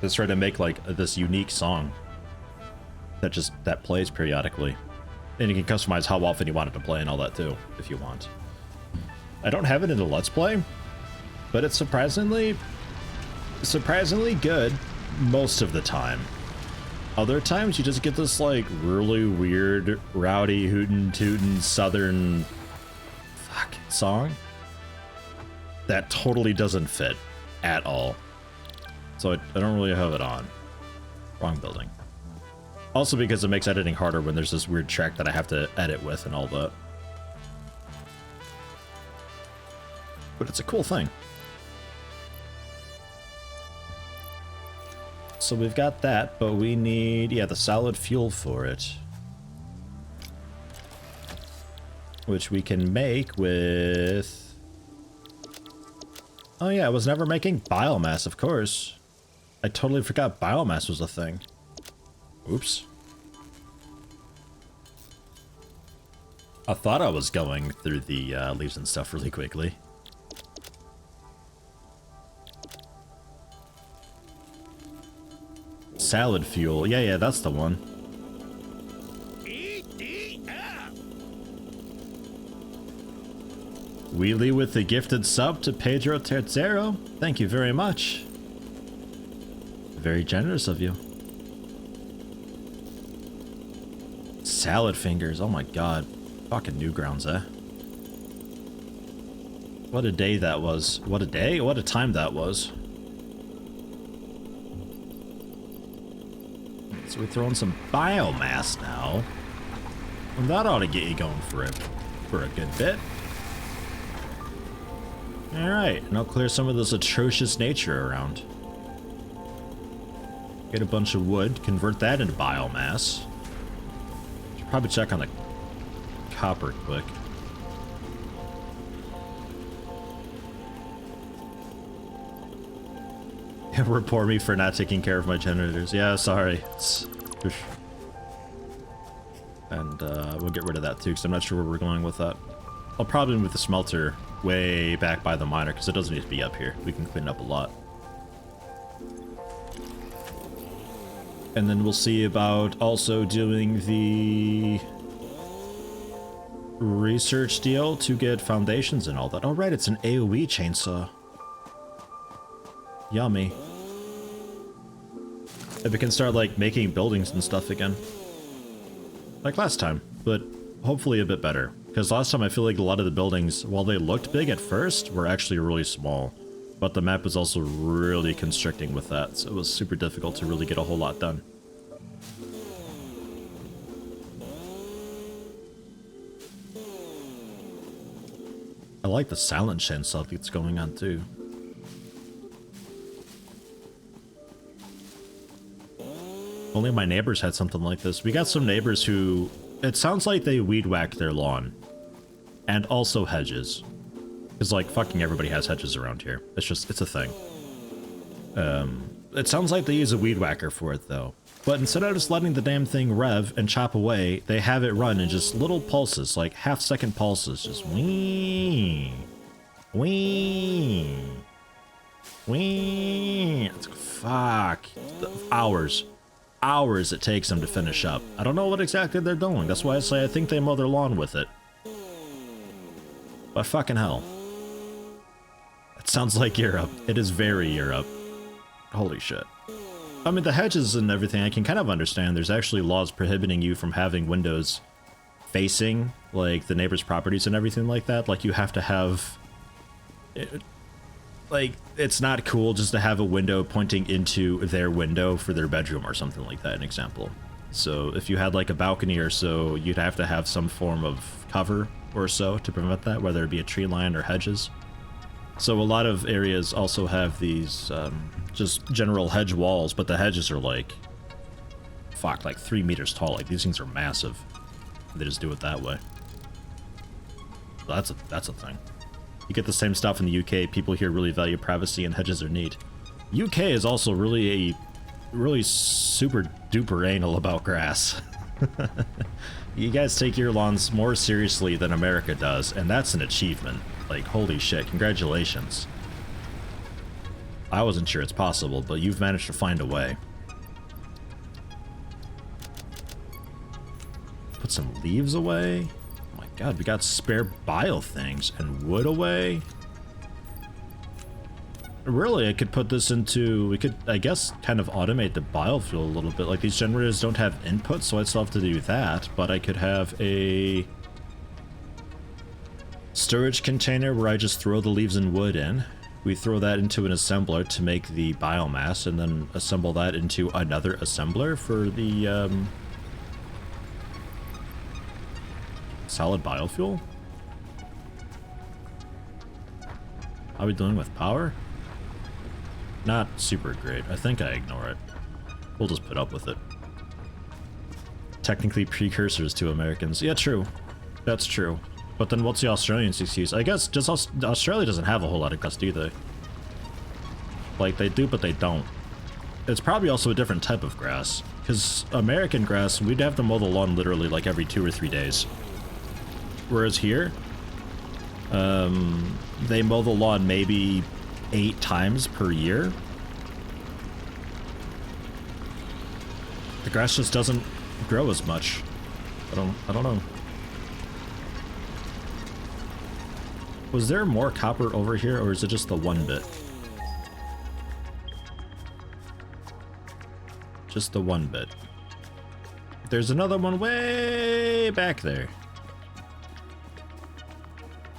Just try to make, like, this unique song. That plays periodically. And you can customize how often you want it to play and all that too, if you want. I don't have it in the Let's Play, but it's surprisingly good most of the time. Other times you just get this like really weird, rowdy, hootin' tootin' southern song that totally doesn't fit at all. So I don't really have it on. Wrong building. Also because it makes editing harder when there's this weird track that I have to edit with and all that. But it's a cool thing. So we've got that, but we need, yeah, the solid fuel for it. Which we can make with... Oh yeah, I was never making biomass, of course. I totally forgot biomass was a thing. Oops. I thought I was going through the leaves and stuff really quickly. Salad fuel. Yeah, that's the one. Wheelie with the gifted sub to Pedro Tercero. Thank you very much. Very generous of you. Salad fingers. Oh my god. Fucking Newgrounds, eh? What a day that was. What a day? What a time that was. So we're throwing some biomass now. And that ought to get you going for a good bit. Alright, and I'll clear some of this atrocious nature around. Get a bunch of wood, convert that into biomass. Should probably check on the copper quick. Report me for not taking care of my generators. Yeah, sorry. And we'll get rid of that too, because I'm not sure where we're going with that. I'll probably move the smelter way back by the miner, because it doesn't need to be up here. We can clean up a lot. And then we'll see about also doing the research deal to get foundations and all that. Oh, right, it's an AoE chainsaw. Yummy. And we can start, like, making buildings and stuff again. Like last time, but hopefully a bit better. Because last time I feel like a lot of the buildings, while they looked big at first, were actually really small. But the map was also really constricting with that, so it was super difficult to really get a whole lot done. I like the silent chainsaw that's going on too. Only my neighbors had something like this. We got some neighbors who, it sounds like they weed whack their lawn. And also hedges. Because, like, fucking everybody has hedges around here. It's a thing. It sounds like they use a weed whacker for it, though. But instead of just letting the damn thing rev and chop away, they have it run in just little pulses, like half-second pulses. Just wee, wee, wee. It's fuck. Hours. Hours it takes them to finish up. I don't know what exactly they're doing. That's why I say I think they mow their lawn with it. But fucking hell. It sounds like Europe. It is very Europe. Holy shit. I mean, the hedges and everything I can kind of understand. There's actually laws prohibiting you from having windows facing, like, the neighbor's properties and everything like that. Like, you have to have... like, it's not cool just to have a window pointing into their window for their bedroom or something like that, an example. So if you had, like, a balcony or so, you'd have to have some form of cover or so to prevent that, whether it be a tree line or hedges. So a lot of areas also have these just general hedge walls, but the hedges are like, fuck, like 3 meters tall. Like, these things are massive. They just do it that way. That's a thing. You get the same stuff in the UK. People here really value privacy, and hedges are neat. UK is also really super duper anal about grass. You guys take your lawns more seriously than America does, and that's an achievement. Like, holy shit, congratulations. I wasn't sure it's possible, but you've managed to find a way. Put some leaves away. Oh my god, we got spare bio things and wood away. Really, I could put this into... we could, I guess, kind of automate the biofuel a little bit. Like, these generators don't have input, so I'd still have to do that. But I could have a storage container where I just throw the leaves and wood in. We throw that into an assembler to make the biomass, and then assemble that into another assembler for the solid biofuel? How are we doing with power? Not super great. I think I ignore it. We'll just put up with it. Technically precursors to Americans. Yeah, true. That's true. But then what's the Australians' excuse? I guess just Australia doesn't have a whole lot of grass, do they? Like, they do, but they don't. It's probably also a different type of grass. Because American grass, we'd have to mow the lawn literally like every 2 or 3 days. Whereas here, they mow the lawn maybe 8 times per year. The grass just doesn't grow as much. I don't know. Was there more copper over here, or is it just the 1 bit? Just the 1 bit. There's another one way back there.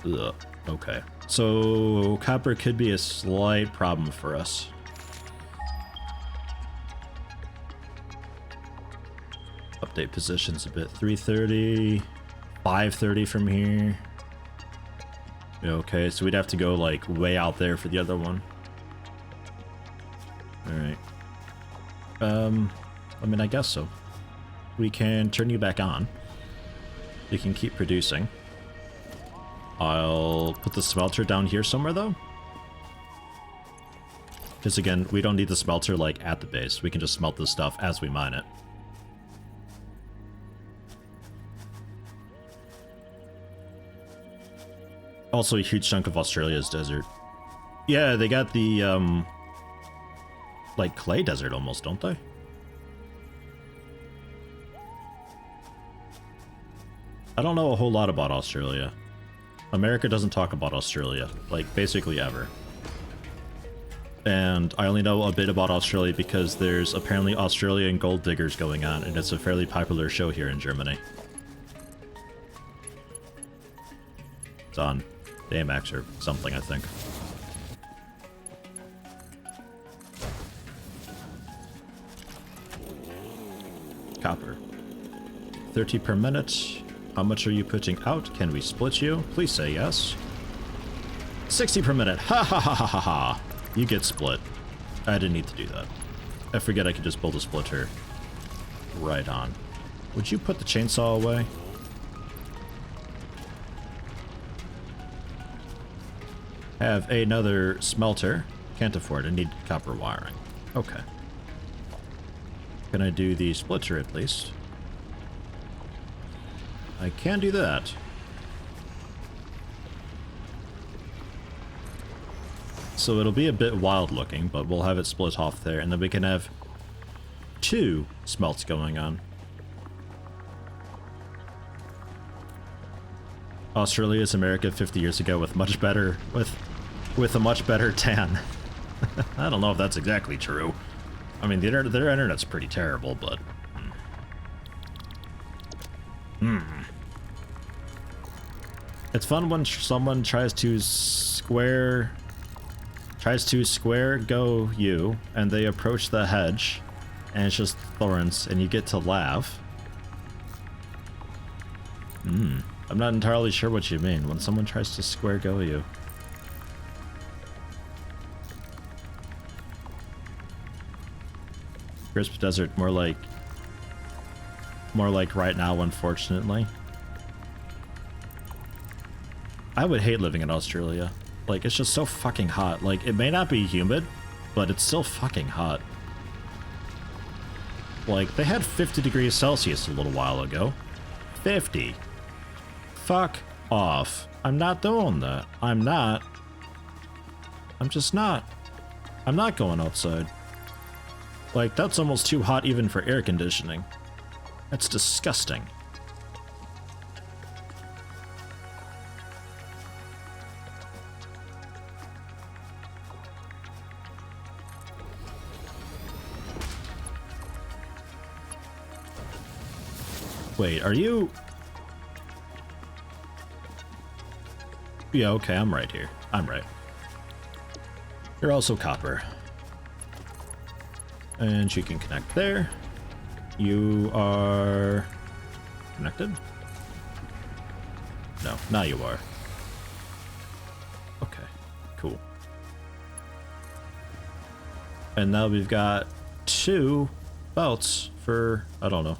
Ugh. Okay. So copper could be a slight problem for us. Update positions a bit. 330, 530 from here. Okay, so we'd have to go like way out there for the other one. Alright. I mean, I guess so. We can turn you back on. You can keep producing. I'll put the smelter down here somewhere though. Because again, we don't need the smelter like at the base. We can just smelt this stuff as we mine it. Also, a huge chunk of Australia's desert. Yeah, they got the, like clay desert almost, don't they? I don't know a whole lot about Australia. America doesn't talk about Australia, like, basically ever. And I only know a bit about Australia because there's apparently Australian gold diggers going on, and it's a fairly popular show here in Germany. It's on AMX or something, I think. Copper. 30 per minute. How much are you putting out? Can we split you? Please say yes. 60 per minute. Ha ha ha ha ha ha. You get split. I didn't need to do that. I forget I could just build a splitter. Right on. Would you put the chainsaw away? Have another smelter. Can't afford it. Need copper wiring. Okay. Can I do the splitter at least? I can do that. So it'll be a bit wild looking, but we'll have it split off there, and then we can have 2 smelts going on. Australia is America 50 years ago with much better, with a much better tan. I don't know if that's exactly true. I mean, their internet's pretty terrible, but... It's fun when someone tries to square go you, and they approach the hedge, and it's just thorns, and you get to laugh. I'm not entirely sure what you mean when someone tries to square go you. Crisp desert, more like right now, unfortunately. I would hate living in Australia. Like, it's just so fucking hot. Like, it may not be humid, but it's still fucking hot. Like, they had 50 degrees Celsius a little while ago. 50. Fuck off. I'm not doing that. I'm not. I'm just not. I'm not going outside. Like, that's almost too hot even for air conditioning. That's disgusting. Wait, are you... Yeah, okay, I'm right here. I'm right. You're also copper. And you can connect there. You are... connected? No, now you are. Okay, cool. And now we've got 2 belts for, I don't know,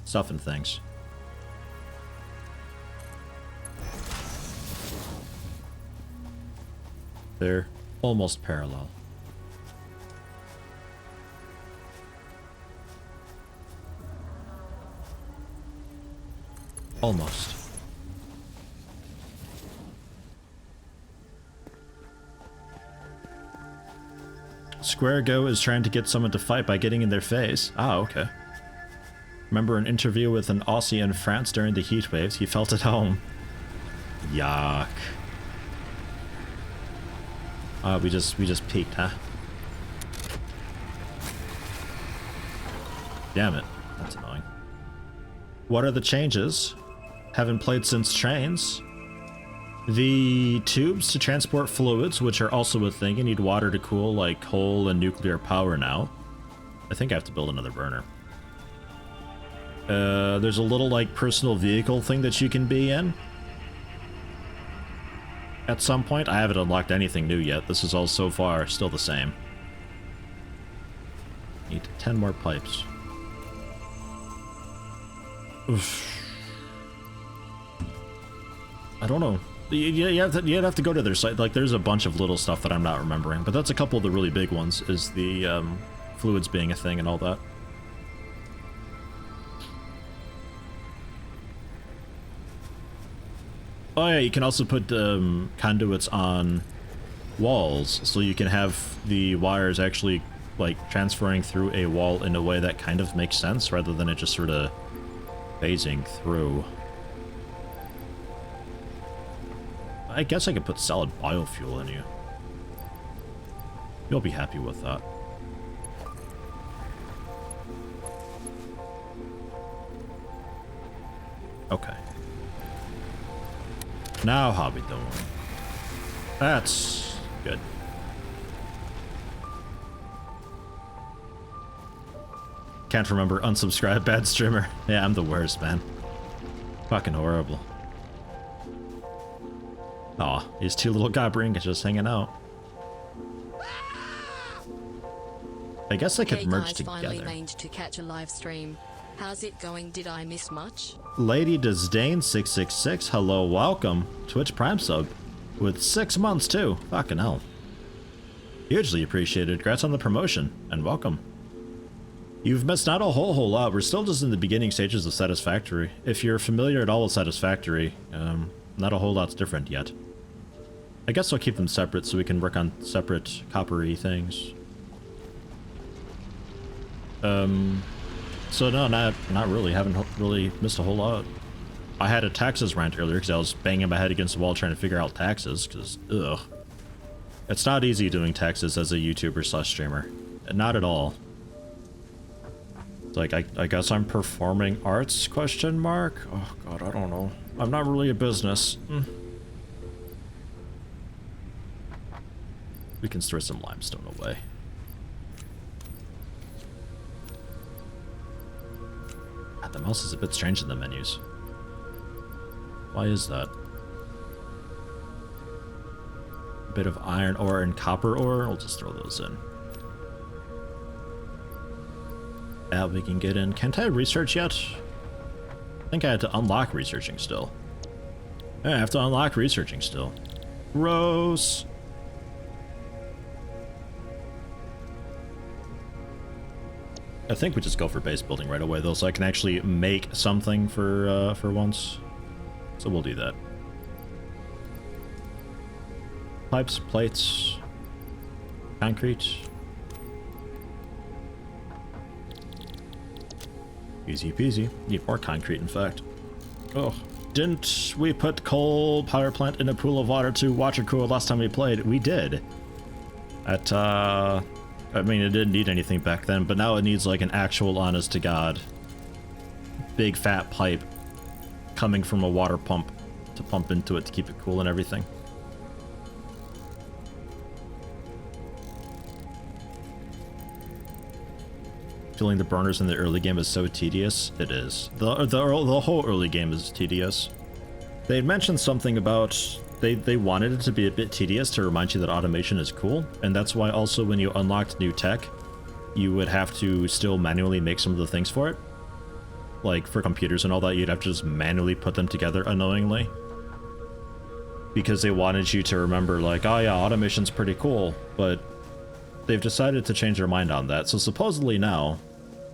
stuff and things. They're almost parallel. Almost. Square Go is trying to get someone to fight by getting in their face. Ah, okay. Remember an interview with an Aussie in France during the heat waves? He felt at home. Yuck. We just peaked, huh? Damn it. That's annoying. What are the changes? Haven't played since trains. The tubes to transport fluids, which are also a thing. You need water to cool, like coal and nuclear power now. I think I have to build another burner. There's a little, like, personal vehicle thing that you can be in. At some point, I haven't unlocked anything new yet. This is all so far still the same. Need 10 more pipes. Oof. I don't know. You have to go to their site. Like, there's a bunch of little stuff that I'm not remembering, but that's a couple of the really big ones, is the fluids being a thing and all that. Oh yeah, you can also put conduits on walls, so you can have the wires actually, like, transferring through a wall in a way that kind of makes sense, rather than it just sort of phasing through. I guess I could put solid biofuel in you. You'll be happy with that. Okay. Now how we doing? That's good. Can't remember, unsubscribe, bad streamer. Yeah, I'm the worst, man. Fucking horrible. Aw, these 2 little goblins just hanging out. I guess I could merge together. Finally managed to catch a live stream. How's it going? Did I miss much? Lady Disdain 666, hello, welcome. Twitch Prime sub with 6 months too. Fucking hell. Hugely appreciated. Congrats on the promotion and welcome. You've missed not a whole lot. We're still just in the beginning stages of Satisfactory. If you're familiar at all with Satisfactory, not a whole lot's different yet. I guess I'll keep them separate so we can work on separate coppery things. So no, not really. Haven't really missed a whole lot. I had a taxes rant earlier because I was banging my head against the wall trying to figure out taxes, because, ugh. It's not easy doing taxes as a YouTuber / streamer. Not at all. It's like, I guess I'm performing arts, question mark? Oh god, I don't know. I'm not really a business. We can store some limestone away. The mouse is a bit strange in the menus. Why is that? A bit of iron ore and copper ore. We'll just throw those in. That we can get in. Can't I research yet? I think I had to unlock researching still. Yeah, I have to unlock researching still. Gross. I think we just go for base building right away though, so I can actually make something for once. So we'll do that. Pipes, plates, concrete. Easy peasy. Need more concrete, in fact. Oh, didn't we put coal power plant in a pool of water to water cool last time we played? We did. At I mean, it didn't need anything back then, but now it needs like an actual honest to god big fat pipe coming from a water pump to pump into it to keep it cool and everything. Filling the burners in the early game is so tedious. It is. The whole early game is tedious. They mentioned something about they wanted it to be a bit tedious to remind you that automation is cool, and that's why also when you unlocked new tech, you would have to still manually make some of the things for it. Like for computers and all that, you'd have to just manually put them together annoyingly. Because they wanted you to remember like, oh yeah, automation's pretty cool, but they've decided to change their mind on that. So supposedly now,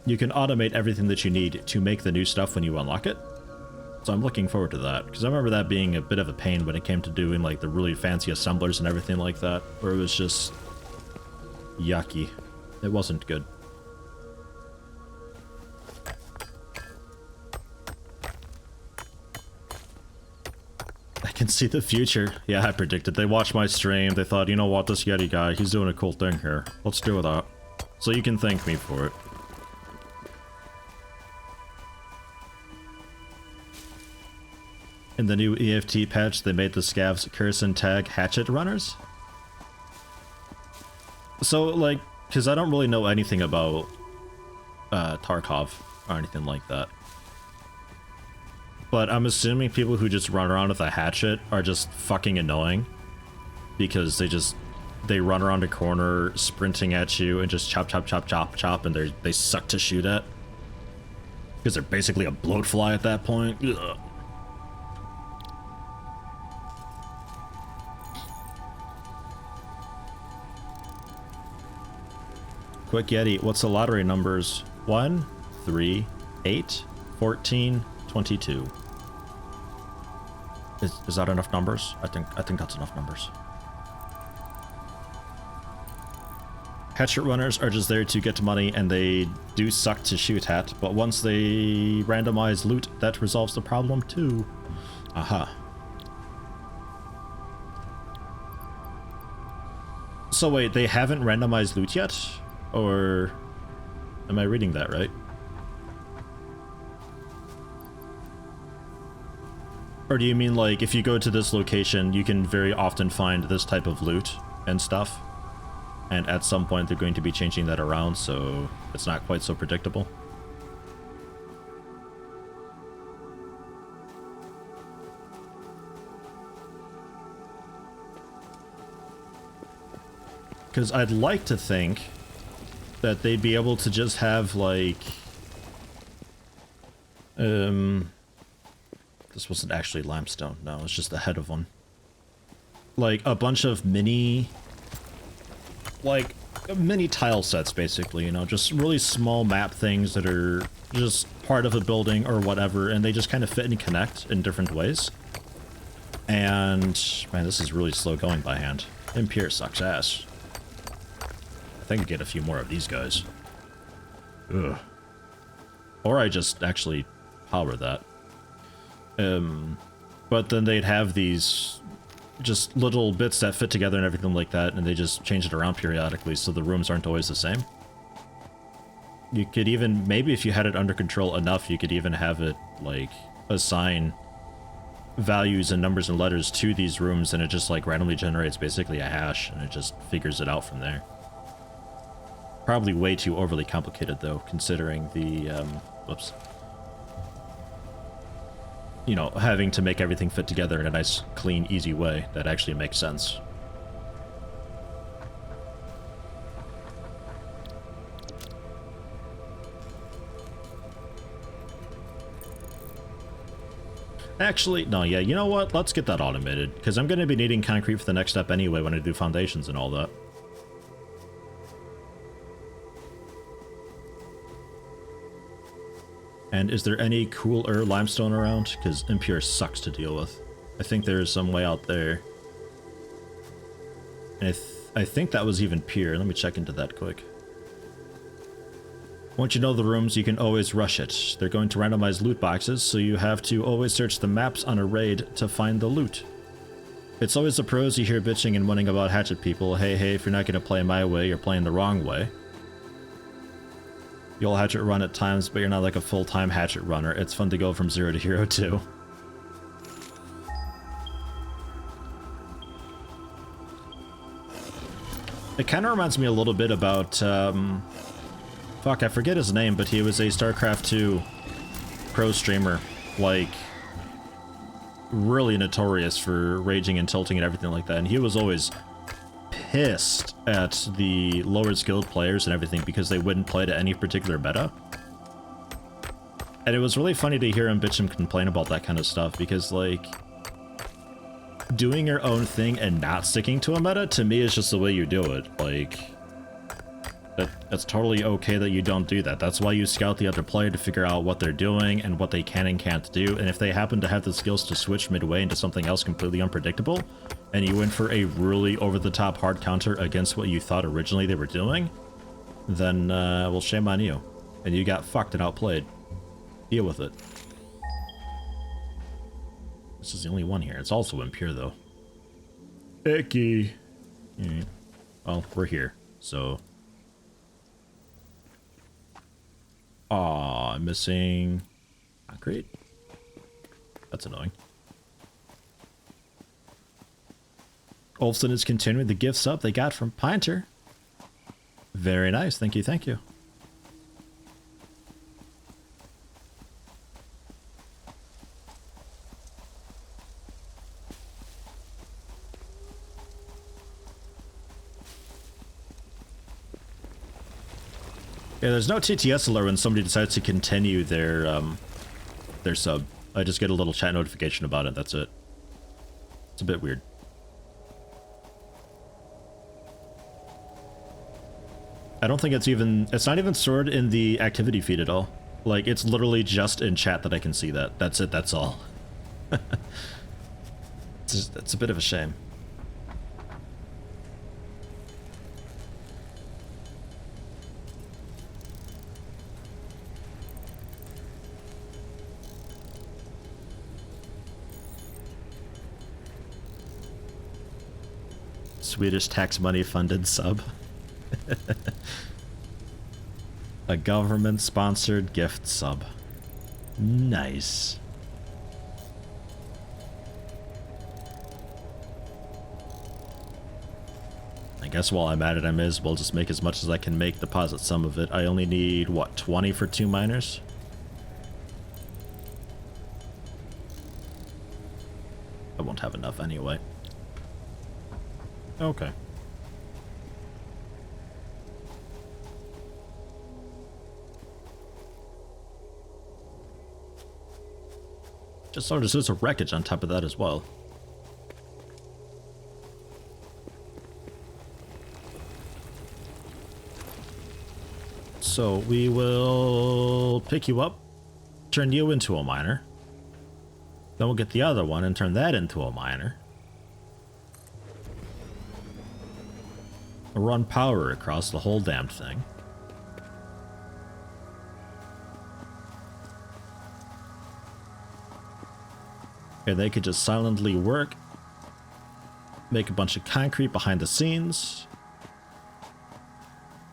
you can automate everything that you need to make the new stuff when you unlock it. So I'm looking forward to that, because I remember that being a bit of a pain when it came to doing like the really fancy assemblers and everything like that, where it was just yucky. It wasn't good. I can see the future. Yeah, I predicted. They watched my stream, they thought, you know what, this Yeti guy, he's doing a cool thing here. Let's do that. So you can thank me for it. In the new EFT patch, they made the scavs Curson tag hatchet runners. So, like, because I don't really know anything about Tarkov or anything like that. But I'm assuming people who just run around with a hatchet are just fucking annoying. Because they run around a corner sprinting at you and just chop, chop, chop, chop, chop, and they suck to shoot at. Because they're basically a bloatfly at that point. Ugh. Quick Yeti, what's the lottery numbers? 1, 3, 8, 14, 22. Is that enough numbers? I think that's enough numbers. Hatchet runners are just there to get money, and they do suck to shoot at, but once they randomize loot, that resolves the problem too. Aha. So wait, they haven't randomized loot yet? Or am I reading that right? Or do you mean like if you go to this location, you can very often find this type of loot and stuff? And at some point they're going to be changing that around, so it's not quite so predictable. Because I'd like to think that they'd be able to just have, like... This wasn't actually limestone. No, it's just the head of one. Like, a bunch of mini... Like, mini tile sets, basically, you know? Just really small map things that are just part of a building or whatever, and they just kind of fit and connect in different ways. And... Man, this is really slow going by hand. Impure sucks ass. I think I get a few more of these guys. Ugh. Or I just actually power that. But then they'd have these just little bits that fit together and everything like that, and they just change it around periodically, so the rooms aren't always the same. You could even, maybe if you had it under control enough, you could even have it, like, assign values and numbers and letters to these rooms, and it just, like, randomly generates basically a hash, and it just figures it out from there. Probably way too overly complicated, though, considering the, whoops. You know, having to make everything fit together in a nice, clean, easy way that actually makes sense. Actually, no, yeah, you know what? Let's get that automated, because I'm going to be needing concrete for the next step anyway when I do foundations and all that. And is there any cooler limestone around? Because impure sucks to deal with. I think there is some way out there. And I think that was even pure. Let me check into that quick. Once you know the rooms, you can always rush it. They're going to randomize loot boxes, so you have to always search the maps on a raid to find the loot. It's always the pros you hear bitching and moaning about hatchet people. Hey, if you're not going to play my way, you're playing the wrong way. You'll hatchet run at times, but you're not like a full-time hatchet runner. It's fun to go from 0 to hero 2. It kind of reminds me a little bit about, fuck, I forget his name, but he was a StarCraft 2 pro streamer, like, really notorious for raging and tilting and everything like that, and he was always pissed at the lower skilled players and everything because they wouldn't play to any particular meta. And it was really funny to hear him bitch and complain about that kind of stuff because, like, doing your own thing and not sticking to a meta, to me, is just the way you do it. Like, that's totally okay that you don't do that. That's why you scout the other player to figure out what they're doing and what they can and can't do. And if they happen to have the skills to switch midway into something else completely unpredictable, and you went for a really over-the-top hard counter against what you thought originally they were doing, then, well, shame on you. And you got fucked and outplayed. Deal with it. This is the only one here. It's also impure, though. Icky. Well, we're here, so... Aw, I'm missing... concrete? That's annoying. Olfson is continuing the gift sub they got from Pinter. Very nice. Thank you, thank you. Yeah, there's no TTS alert when somebody decides to continue their sub. I just get a little chat notification about it, that's it. It's a bit weird. I don't think it's not even stored in the activity feed at all. Like, it's literally just in chat that I can see that. That's it, that's all. It's a bit of a shame. Swedish tax money funded sub. A government sponsored gift sub. Nice. I guess while I'm at it, I may as well just make as much as I can make, deposit some of it. I only need, what, 20 for 2 miners? I won't have enough anyway. Okay. Just noticed there's a wreckage on top of that as well. So we will pick you up, turn you into a miner. Then we'll get the other one and turn that into a miner. Run power across the whole damned thing. And they could just silently work, make a bunch of concrete behind the scenes.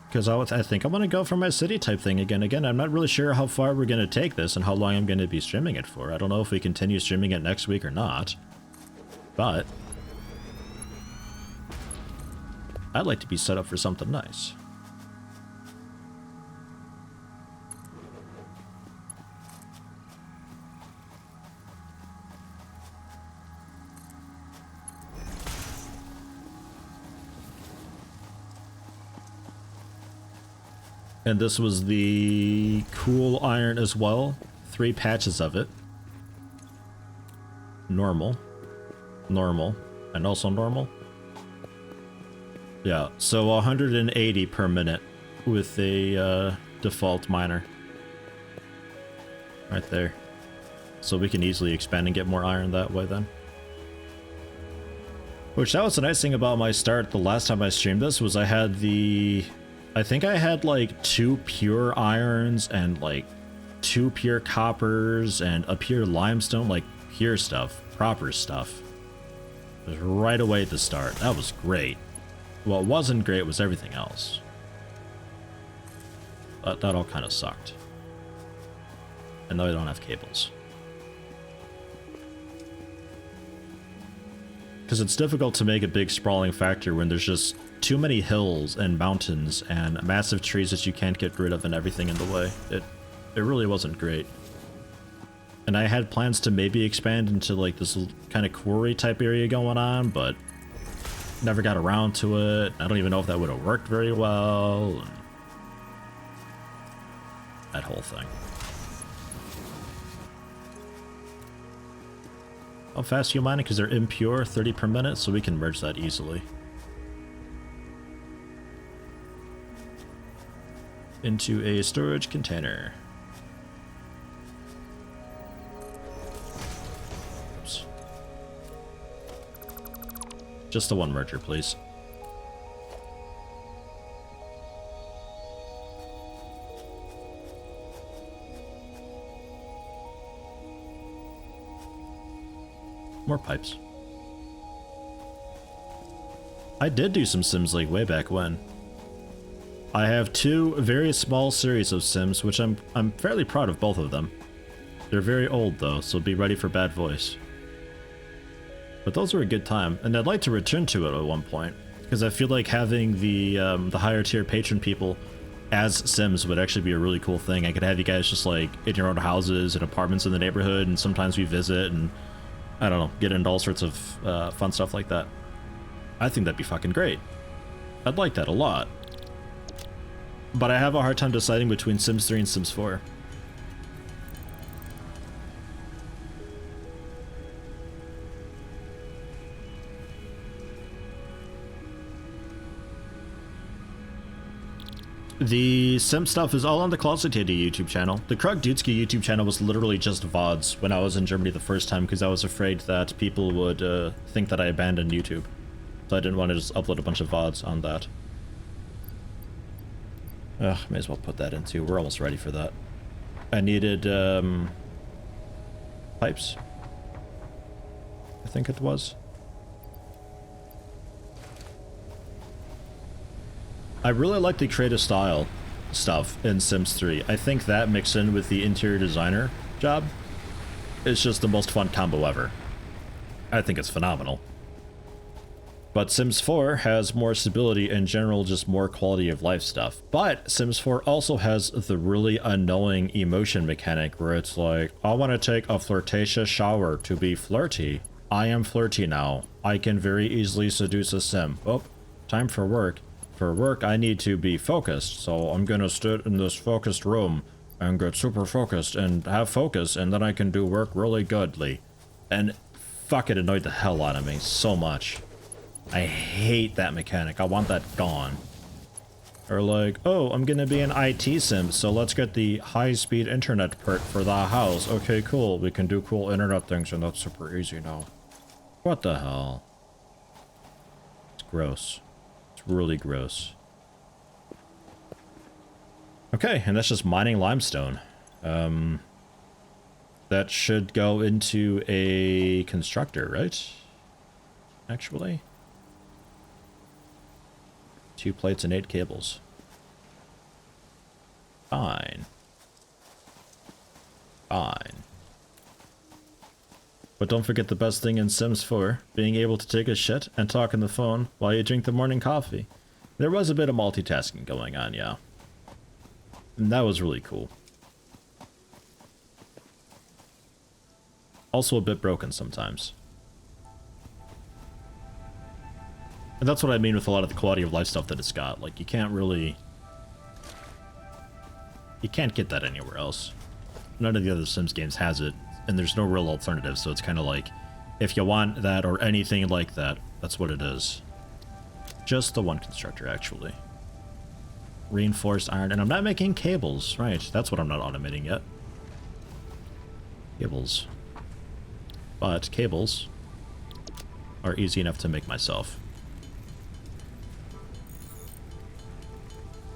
Because I think I want to go for my city type thing again. I'm not really sure how far we're going to take this and how long I'm going to be streaming it for. I don't know if we continue streaming it next week or not. But I'd like to be set up for something nice. And this was the cool iron as well. 3 patches of it. Normal. Normal. And also normal. Yeah, so 180 per minute with a default miner. Right there. So we can easily expand and get more iron that way then. Which, that was the nice thing about my start the last time I streamed this, was I had I think I had like 2 pure irons and like 2 pure coppers and a pure limestone, like pure stuff, proper stuff. It was right away at the start. That was great. What wasn't great was everything else. That all kind of sucked. And now I don't have cables. Because it's difficult to make a big sprawling factory when there's just too many hills and mountains and massive trees that you can't get rid of and everything in the way. It really wasn't great. And I had plans to maybe expand into like this kind of quarry type area going on, but never got around to it. I don't even know if that would have worked very well. And that whole thing. How fast are you mining? Because they're impure, 30 per minute, so we can merge that easily. Into a storage container. Oops. Just the one merger, please. More pipes. I did do some Sims League way back when. I have 2 very small series of Sims, which I'm fairly proud of both of them. They're very old though, so be ready for bad voice. But those were a good time, and I'd like to return to it at one point, because I feel like having the higher tier patron people as Sims would actually be a really cool thing. I could have you guys just like in your own houses and apartments in the neighborhood, and sometimes we visit and I don't know, get into all sorts of fun stuff like that. I think that'd be fucking great. I'd like that a lot. But I have a hard time deciding between Sims 3 and Sims 4. The Sim stuff is all on the ClosetYeti YouTube channel. The Krugdutsky YouTube channel was literally just VODs when I was in Germany the first time, because I was afraid that people would think that I abandoned YouTube. So I didn't want to just upload a bunch of VODs on that. Ugh, may as well put that in too. We're almost ready for that. I needed pipes, I think it was. I really like the creative style stuff in Sims 3. I think that mixed in with the interior designer job is just the most fun combo ever. I think it's phenomenal. But Sims 4 has more stability and general, just more quality of life stuff. But Sims 4 also has the really annoying emotion mechanic where it's like, I want to take a flirtatious shower to be flirty. I am flirty now. I can very easily seduce a Sim. Oh, time for work. For work, I need to be focused, so I'm gonna sit in this focused room and get super focused and have focus, and then I can do work really goodly. And fuck, it annoyed the hell out of me so much. I hate that mechanic. I want that gone. Or like, oh, I'm gonna be an IT Sim, so let's get the high-speed internet perk for the house. Okay, cool. We can do cool internet things, and that's super easy now. What the hell? It's gross. Really gross. Okay, and that's just mining limestone. That should go into a constructor, right? Actually. 2 plates and 8 cables. Fine. Fine. But don't forget the best thing in Sims 4, being able to take a shit and talk on the phone while you drink the morning coffee. There was a bit of multitasking going on, yeah. And that was really cool. Also a bit broken sometimes. And that's what I mean with a lot of the quality of life stuff that it's got. Like, you can't really... You can't get that anywhere else. None of the other Sims games has it. And there's no real alternative, so it's kind of like, if you want that or anything like that, that's what it is. Just the one constructor, actually. Reinforced iron, and I'm not making cables, right? That's what I'm not automating yet. Cables. But cables are easy enough to make myself.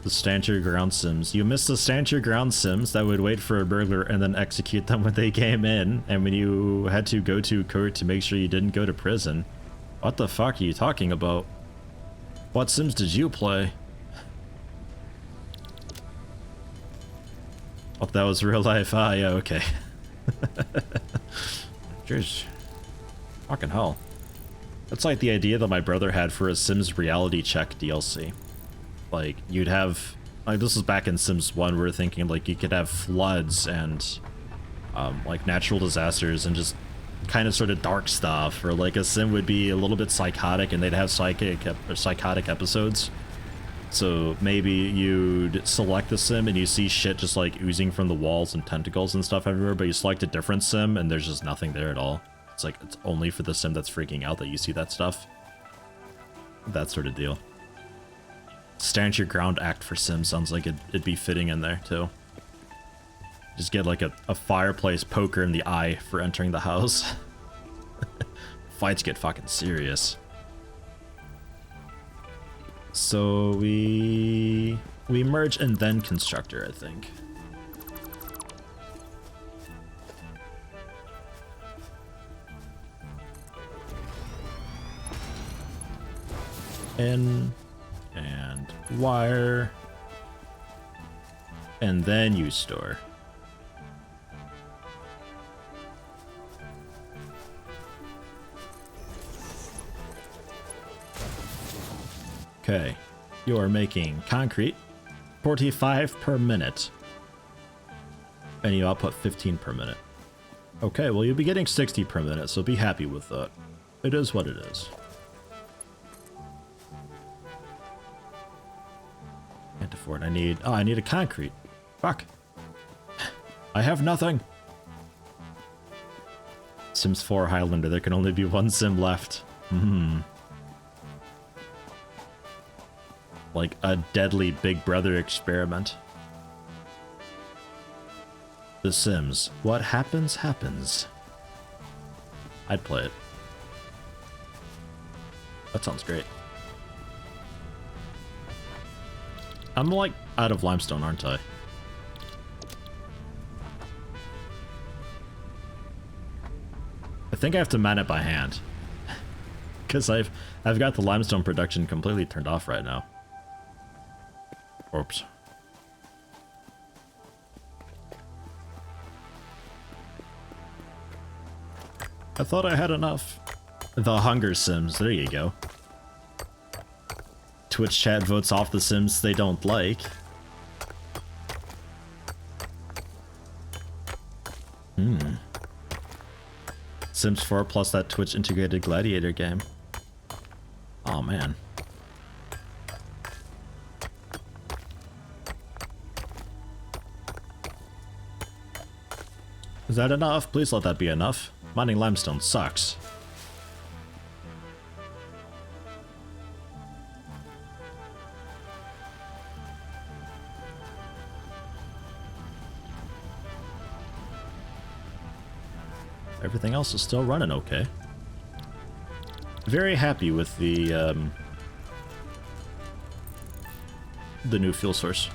The stand your ground Sims. You missed the stand your ground Sims that would wait for a burglar and then execute them when they came in, and when you had to go to court to make sure you didn't go to prison. What the fuck are you talking about? What Sims did you play? Oh, that was real life. Ah, yeah, okay. Jeez. Fucking hell. That's like the idea that my brother had for a Sims reality check DLC. Like, you'd have... Like, this was back in Sims 1, we were thinking, like, you could have floods and... like natural disasters and just kind of sort of dark stuff, or like a sim would be a little bit psychotic and they'd have psychotic episodes. So maybe you'd select the sim and you see shit just like oozing from the walls and tentacles and stuff everywhere, but you select a different sim and there's just nothing there at all. It's like it's only for the sim that's freaking out that you see that stuff. That sort of deal. Stand your ground act for sim sounds like it'd be fitting in there too. Just get like a fireplace poker in the eye for entering the house. Fights get fucking serious. So we merge and then constructor, I think. In and wire, and then you store. Okay, you are making concrete 45 per minute, and you output 15 per minute. Okay, well you'll be getting 60 per minute, so be happy with that. It is what it is. Can't afford. I need a concrete. Fuck. I have nothing. Sims 4 Highlander. There can only be one sim left. Like a deadly Big Brother experiment. The Sims. What happens, happens. I'd play it. That sounds great. I'm like out of limestone, aren't I? I think I have to mine it by hand. Because I've got the limestone production completely turned off right now. Oops. I thought I had enough. The Hunger Sims, there you go. Twitch chat votes off the Sims they don't like. Sims 4 plus that Twitch integrated gladiator game. Oh man. Is that enough? Please let that be enough. Mining limestone sucks. Everything else is still running okay. Very happy with the new fuel source.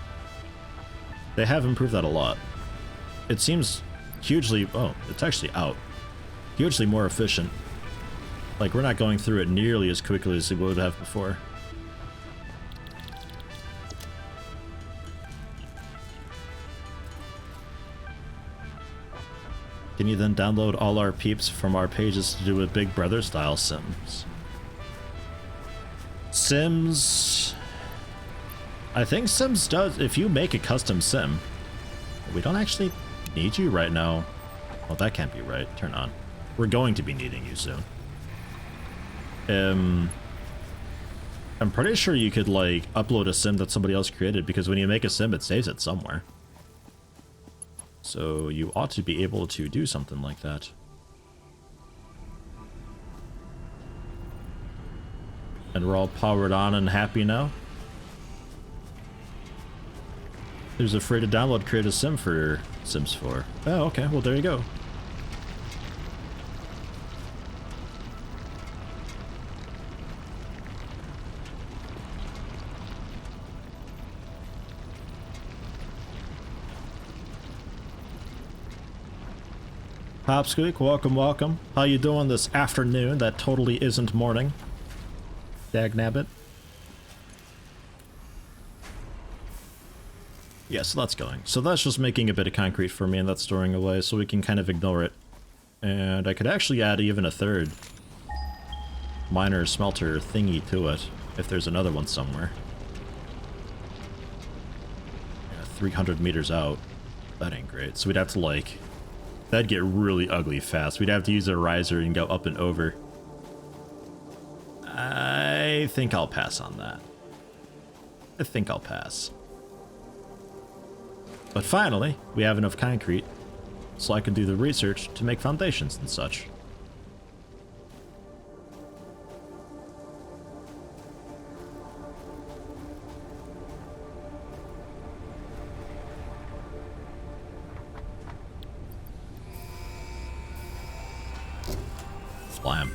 They have improved that a lot. It seems hugely... oh, it's actually out. Hugely more efficient. Like, we're not going through it nearly as quickly as we would have before. Can you then download all our peeps from our pages to do a Big Brother style Sims? Sims... I think Sims does, if you make a custom Sim. We don't actually need you right now. Well, that can't be right. Turn on. We're going to be needing you soon. I'm pretty sure you could, like, upload a Sim that somebody else created, because when you make a Sim, it saves it somewhere. So you ought to be able to do something like that. And we're all powered on and happy now. There's a free to download create a sim for Sims 4. Oh, okay. Well, there you go. Popsqueak, welcome, welcome. How you doing this afternoon? That totally isn't morning. Dagnabbit. Yeah, so that's going. So that's just making a bit of concrete for me, and that's storing away, so we can kind of ignore it. And I could actually add even a third miner smelter thingy to it, if there's another one somewhere. Yeah, 300 meters out. That ain't great. So we'd have to, like... That'd get really ugly fast. We'd have to use a riser and go up and over. I think I'll pass on that. I think I'll pass. But finally, we have enough concrete so I can do the research to make foundations and such. Slam.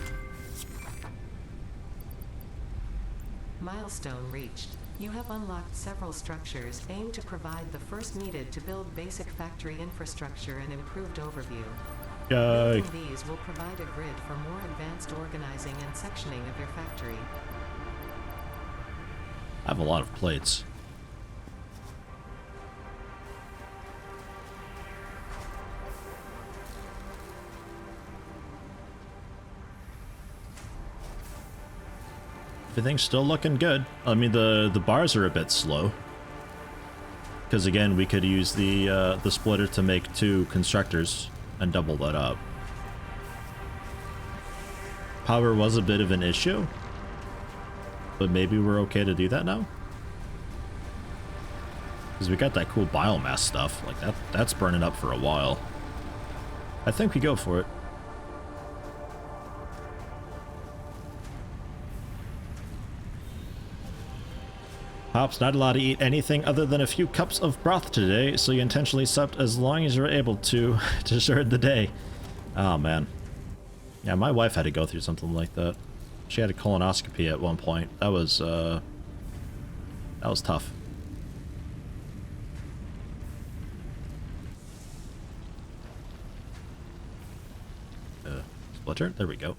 Milestone reached. You have unlocked several structures aimed to provide the first needed to build basic factory infrastructure and improved overview. Yay. Building these will provide a grid for more advanced organizing and sectioning of your factory. I have a lot of plates. Everything's still looking good. I mean, the bars are a bit slow. Because again, we could use the splitter to make 2 constructors and double that up. Power was a bit of an issue, but maybe we're okay to do that now. Because we got that cool biomass stuff. Like that's burning up for a while. I think we go for it. Hop's not allowed to eat anything other than a few cups of broth today, so you intentionally slept as long as you're able to shorten the day. Oh man. Yeah, my wife had to go through something like that. She had a colonoscopy at one point. That was tough. Splitter? There we go.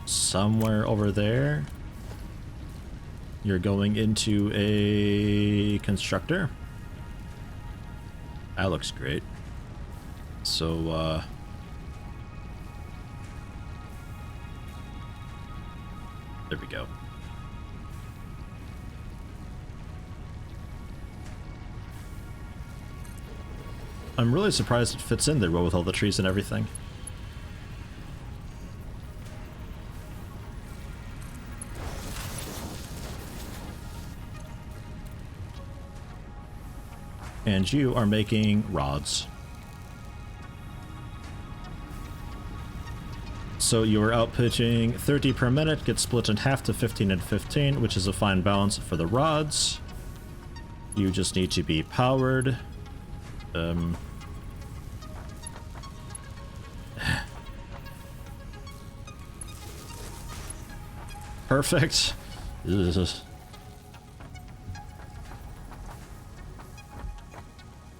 Somewhere over there, you're going into a constructor. That looks great. So, there we go. I'm really surprised it fits in there well with all the trees and everything. And you are making rods. So you are outputting 30 per minute, gets split in half to 15 and 15, which is a fine balance for the rods. You just need to be powered. Perfect. Ugh.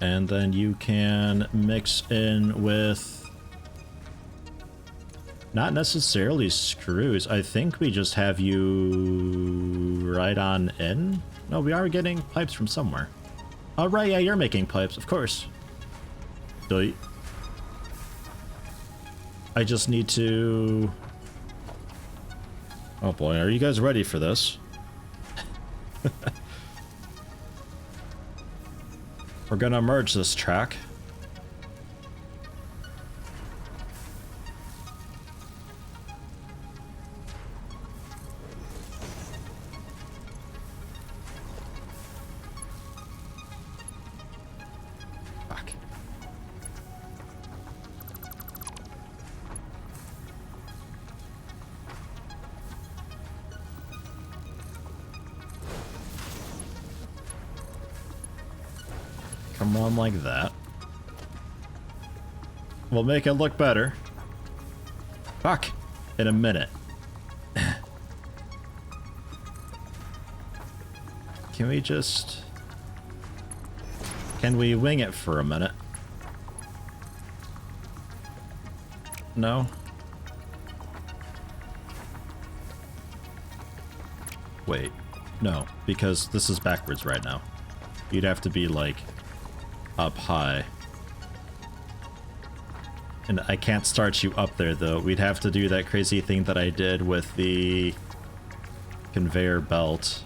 And then you can mix in with not necessarily screws. I think we just have you right on in. No, we are getting pipes from somewhere. Oh, right, yeah, you're making pipes, of course. So I just need to... Oh boy, are you guys ready for this? We're gonna merge this track. Fuck. Come on, like that. We'll make it look better. Fuck. In a minute. Can we just... Can we wing it for a minute? No? Wait. No, because this is backwards right now. You'd have to be, like, up high. And I can't start you up there, though. We'd have to do that crazy thing that I did with the conveyor belt.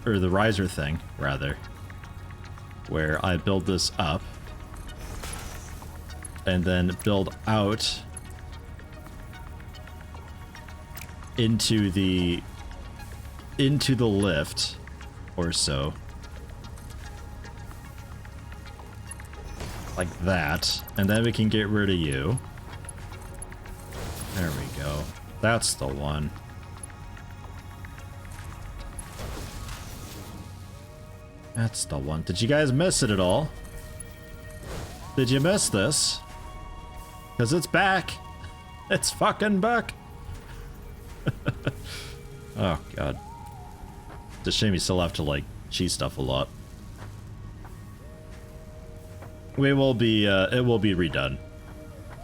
or the riser thing, rather, where I build this up and then build out into the lift or so. Like that. And then we can get rid of you. There we go. That's the one. That's the one. Did you guys miss it at all? Did you miss this? Because it's back. It's fucking back. Oh, God. It's a shame you still have to, like, cheese stuff a lot. We will be, it will be redone.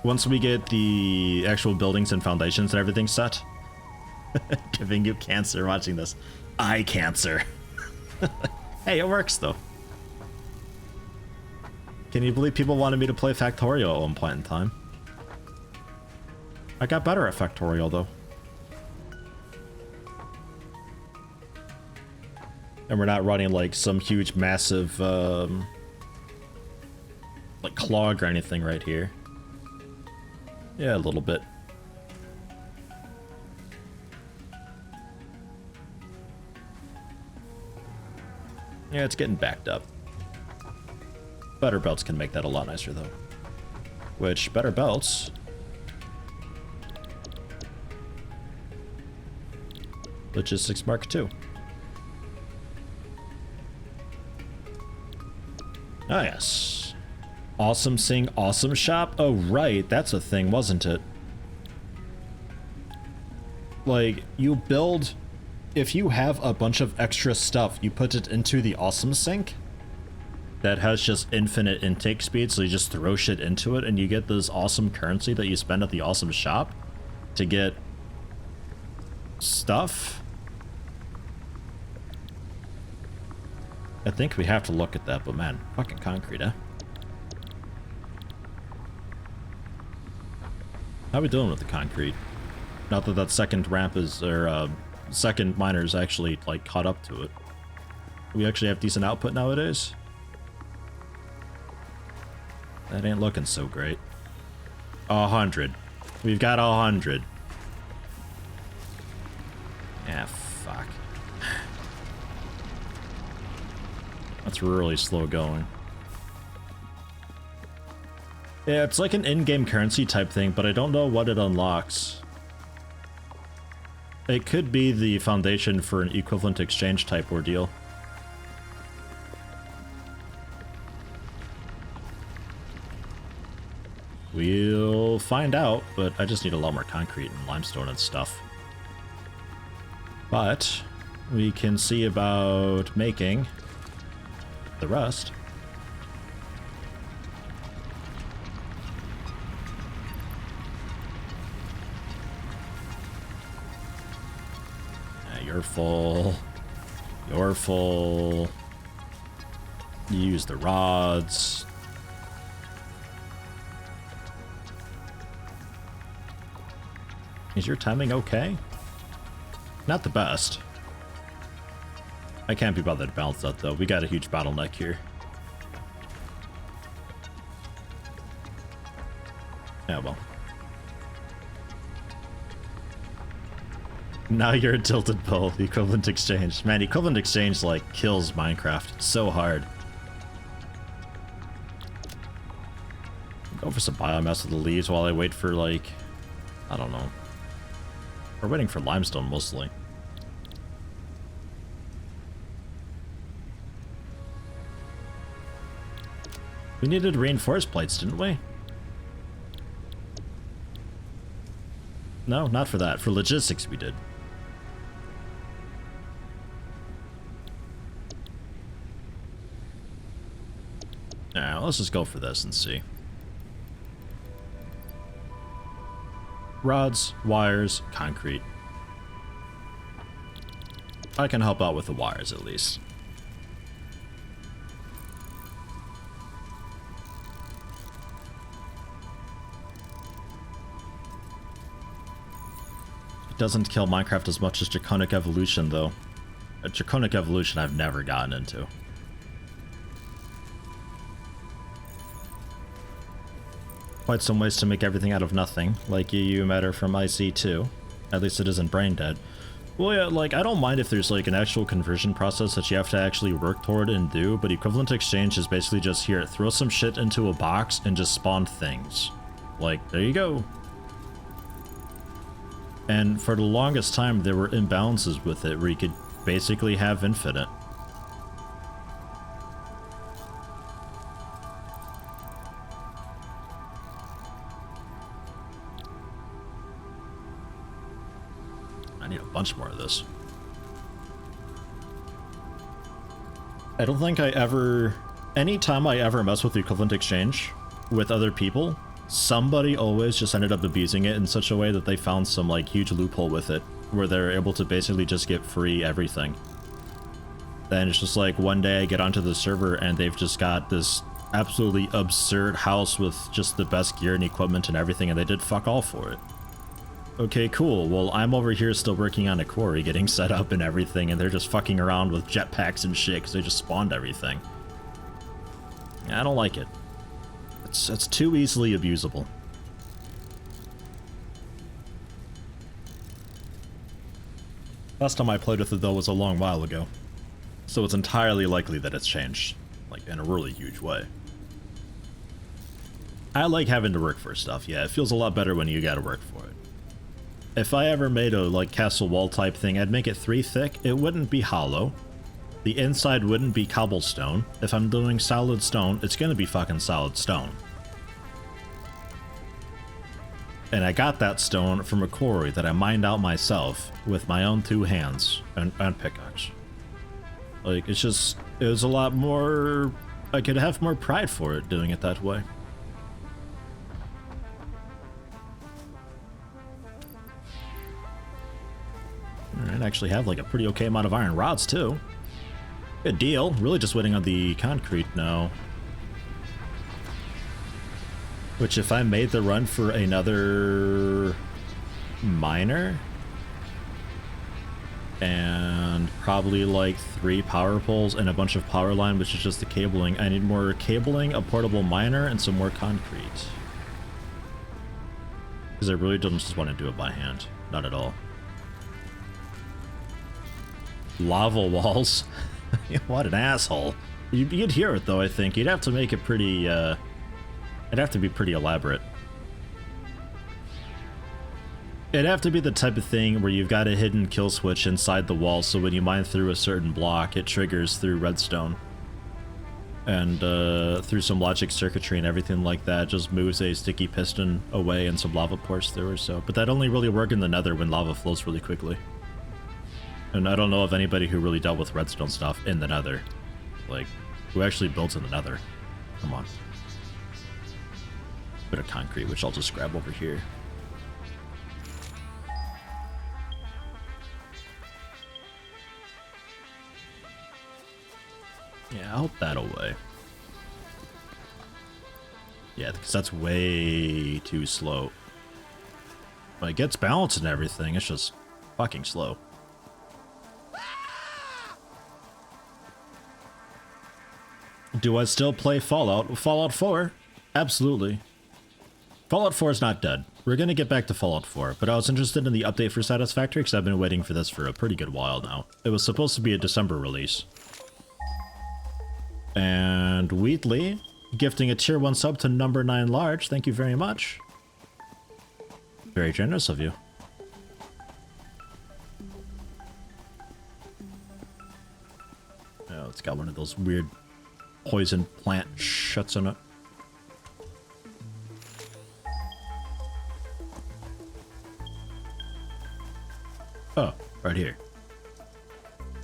Once we get the actual buildings and foundations and everything set. Giving you cancer watching this. Eye cancer. Hey, it works, though. Can you believe people wanted me to play Factorial at one point in time? I got better at Factorial, though. And we're not running, like, some huge, massive, like, clog or anything right here. Yeah, a little bit. Yeah, it's getting backed up. Better belts can make that a lot nicer, though. Which, better belts... Logistics Mark II. Ah, yes. Awesome Sing Awesome Shop? Oh, right. That's a thing, wasn't it? Like, you build... If you have a bunch of extra stuff, you put it into the Awesome Sink that has just infinite intake speed, so you just throw shit into it, and you get this awesome currency that you spend at the Awesome Shop to get stuff. I think we have to look at that, but man, fucking concrete, eh? How we doing with the concrete? Not that that second ramp is, or second miner's actually like caught up to it. We actually have decent output nowadays. That ain't looking so great. 100. We've got 100. Ah, fuck. That's really slow going. Yeah, it's like an in-game currency type thing, but I don't know what it unlocks. It could be the foundation for an equivalent exchange type ordeal. We'll find out, but I just need a lot more concrete and limestone and stuff. But we can see about making the rest. You're full. You're full. Use the rods. Is your timing okay? Not the best. I can't be bothered to balance that though. We got a huge bottleneck here. Yeah, well. Now you're a tilted bull. Equivalent exchange. Man, equivalent exchange like kills Minecraft. It's so hard. Go for some biomass with the leaves while I wait for like, I don't know. We're waiting for limestone mostly. We needed reinforced plates, didn't we? No, not for that. For logistics we did. Alright, let's just go for this and see. Rods, wires, concrete. I can help out with the wires at least. It doesn't kill Minecraft as much as Draconic Evolution though. A draconic evolution I've never gotten into. Quite some ways to make everything out of nothing, like EU matter from IC2. At least it isn't brain dead. Well, yeah, like, I don't mind if there's, like, an actual conversion process that you have to actually work toward and do, but equivalent exchange is basically just here, throw some shit into a box and just spawn things. Like, there you go. And for the longest time, there were imbalances with it where you could basically have infinite. I need a bunch more of this. I don't think I ever... Anytime I ever mess with the equivalent exchange with other people, somebody always just ended up abusing it in such a way that they found some, like, huge loophole with it, where they're able to basically just get free everything. Then it's just like, one day I get onto the server and they've just got this absolutely absurd house with just the best gear and equipment and everything, and they did fuck all for it. Okay, cool. Well, I'm over here still working on a quarry, getting set up and everything, and they're just fucking around with jetpacks and shit because they just spawned everything. I don't like it. It's too easily abusable. Last time I played with it, though, was a long while ago. So it's entirely likely that it's changed, like, in a really huge way. I like having to work for stuff, yeah. It feels a lot better when you gotta work for it. If I ever made a, like, castle wall type thing, I'd make it 3 thick. It wouldn't be hollow. The inside wouldn't be cobblestone. If I'm doing solid stone, it's gonna be fucking solid stone. And I got that stone from a quarry that I mined out myself with my own 2 hands and pickaxe. Like, it's just, it was a lot more, I could have more pride for it doing it that way. Alright, I actually have like a pretty okay amount of iron rods too. Good deal. Really just waiting on the concrete now. Which, if I made the run for another miner and probably like 3 power poles and a bunch of power line, which is just the cabling, I need more cabling, a portable miner, and some more concrete. Because I really don't just want to do it by hand. Not at all. Lava walls. What an asshole. You'd hear it though, I think. You'd have to make it pretty, it'd have to be pretty elaborate. It'd have to be the type of thing where you've got a hidden kill switch inside the wall, so when you mine through a certain block, it triggers through redstone. And through some logic circuitry and everything like that, just moves a sticky piston away and some lava pours through or so. But that only really works in the nether when lava flows really quickly. And I don't know of anybody who really dealt with redstone stuff in the nether. Like, who actually built in the nether. Come on. Bit of concrete, which I'll just grab over here. Yeah, I'll put that away. Yeah, because that's way too slow. But it gets balanced and everything, it's just fucking slow. Do I still play Fallout? Fallout 4? Absolutely. Fallout 4 is not dead. We're gonna get back to Fallout 4, but I was interested in the update for Satisfactory because I've been waiting for this for a pretty good while now. It was supposed to be a December release. And Wheatley, gifting a tier 1 sub to number 9 large. Thank you very much. Very generous of you. Oh, it's got one of those weird poison plant shuts in it. Oh, right here.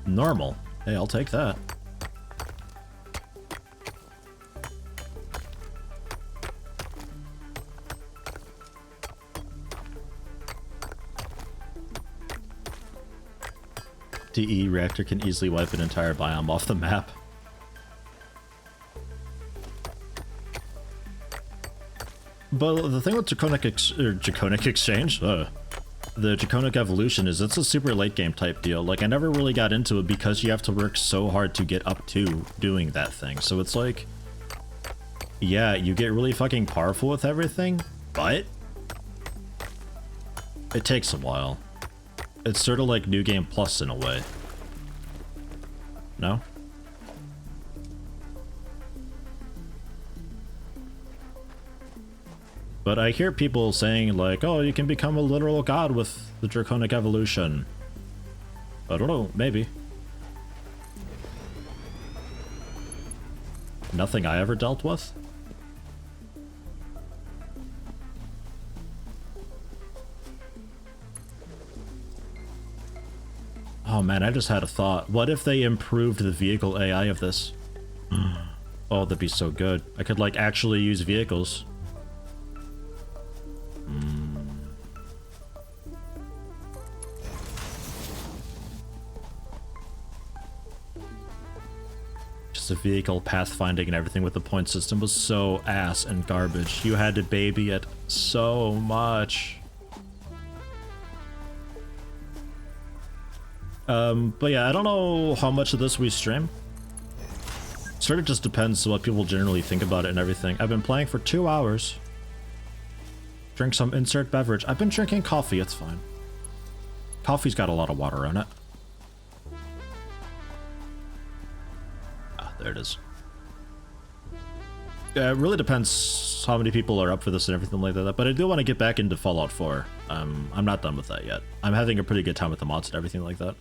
Normal. Hey, I'll take that. DE reactor can easily wipe an entire biome off the map. But the thing with Draconic Exchange, the Draconic Evolution is it's a super late game type deal. Like, I never really got into it because you have to work so hard to get up to doing that thing. So it's like, yeah, you get really fucking powerful with everything, but it takes a while. It's sort of like New Game Plus in a way. No? But I hear people saying like, oh, you can become a literal god with the Draconic Evolution. I don't know, maybe. Nothing I ever dealt with? Oh man, I just had a thought. What if they improved the vehicle AI of this? Oh, that'd be so good. I could like actually use vehicles. Just a vehicle pathfinding and everything with the point system was so ass and garbage. You had to baby it so much. But yeah, I don't know how much of this we stream. Sort of just depends what people generally think about it and everything. I've been playing for 2 hours. Drink some insert beverage. I've been drinking coffee, it's fine. Coffee's got a lot of water in it. Ah, there it is. Yeah, it really depends how many people are up for this and everything like that, but I do want to get back into Fallout 4. I'm not done with that yet. I'm having a pretty good time with the mods and everything like that.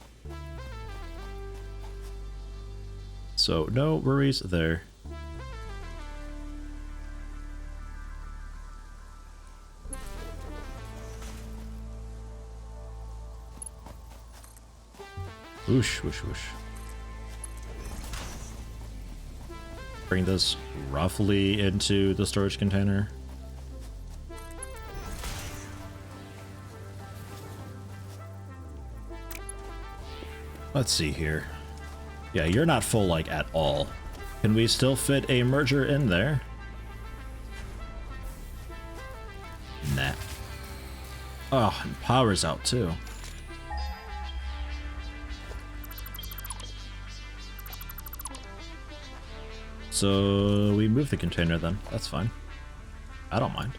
So, no worries there. Whoosh, whoosh, whoosh. Bring this roughly into the storage container. Let's see here. Yeah, you're not full, like, at all. Can we still fit a merger in there? Nah. Oh, and power's out, too. So we move the container then. That's fine. I don't mind.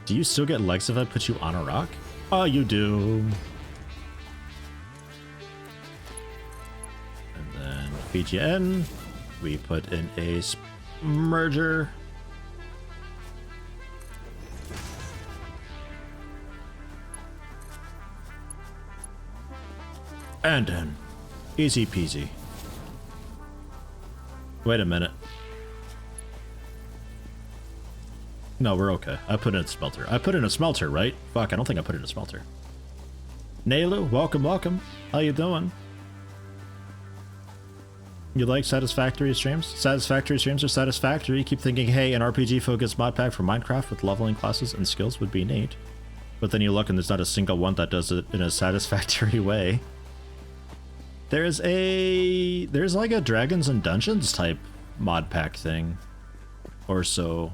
Do you still get legs if I put you on a rock? Oh, you do. And then feed you in. We put in a merger. And in. Easy peasy. Wait a minute. No, we're okay. I put in a smelter. I put in a smelter, right? Fuck, I don't think I put in a smelter. Nailu, welcome, welcome. How you doing? You like Satisfactory streams? Satisfactory streams are satisfactory. Keep thinking, hey, an RPG-focused mod pack for Minecraft with leveling classes and skills would be neat. But then you look and there's not a single one that does it in a satisfactory way. There's like a Dragons and Dungeons type mod pack thing. Or so.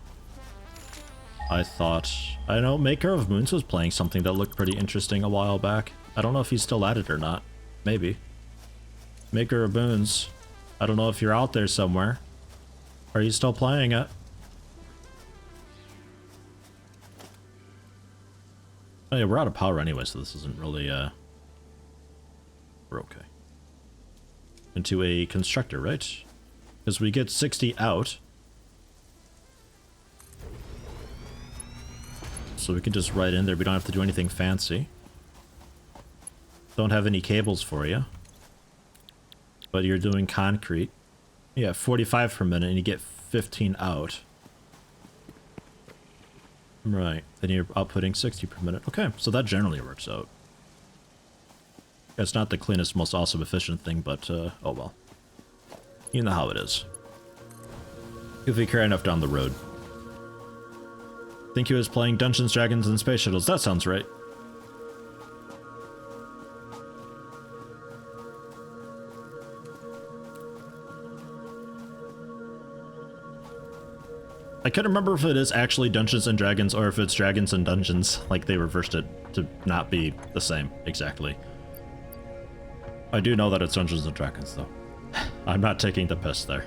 I thought. I know Maker of Moons was playing something that looked pretty interesting a while back. I don't know if he's still at it or not. Maybe. Maker of Moons. I don't know if you're out there somewhere. Are you still playing it? Oh yeah, we're out of power anyway, so this isn't really, we're okay. Into a constructor, right? Because we get 60 out. So we can just write in there. We don't have to do anything fancy. Don't have any cables for you. But you're doing concrete. Yeah, 45 per minute and you get 15 out. Right. Then you're outputting 60 per minute. Okay, so that generally works out. It's not the cleanest, most awesome, efficient thing, but, oh well. You know how it is. If we care enough down the road. Think he was playing Dungeons, Dragons, and Space Shuttles. That sounds right. I couldn't remember if it is actually Dungeons and Dragons or if it's Dragons and Dungeons, like they reversed it to not be the same exactly. I do know that it's Dungeons and Dragons though. I'm not taking the piss there.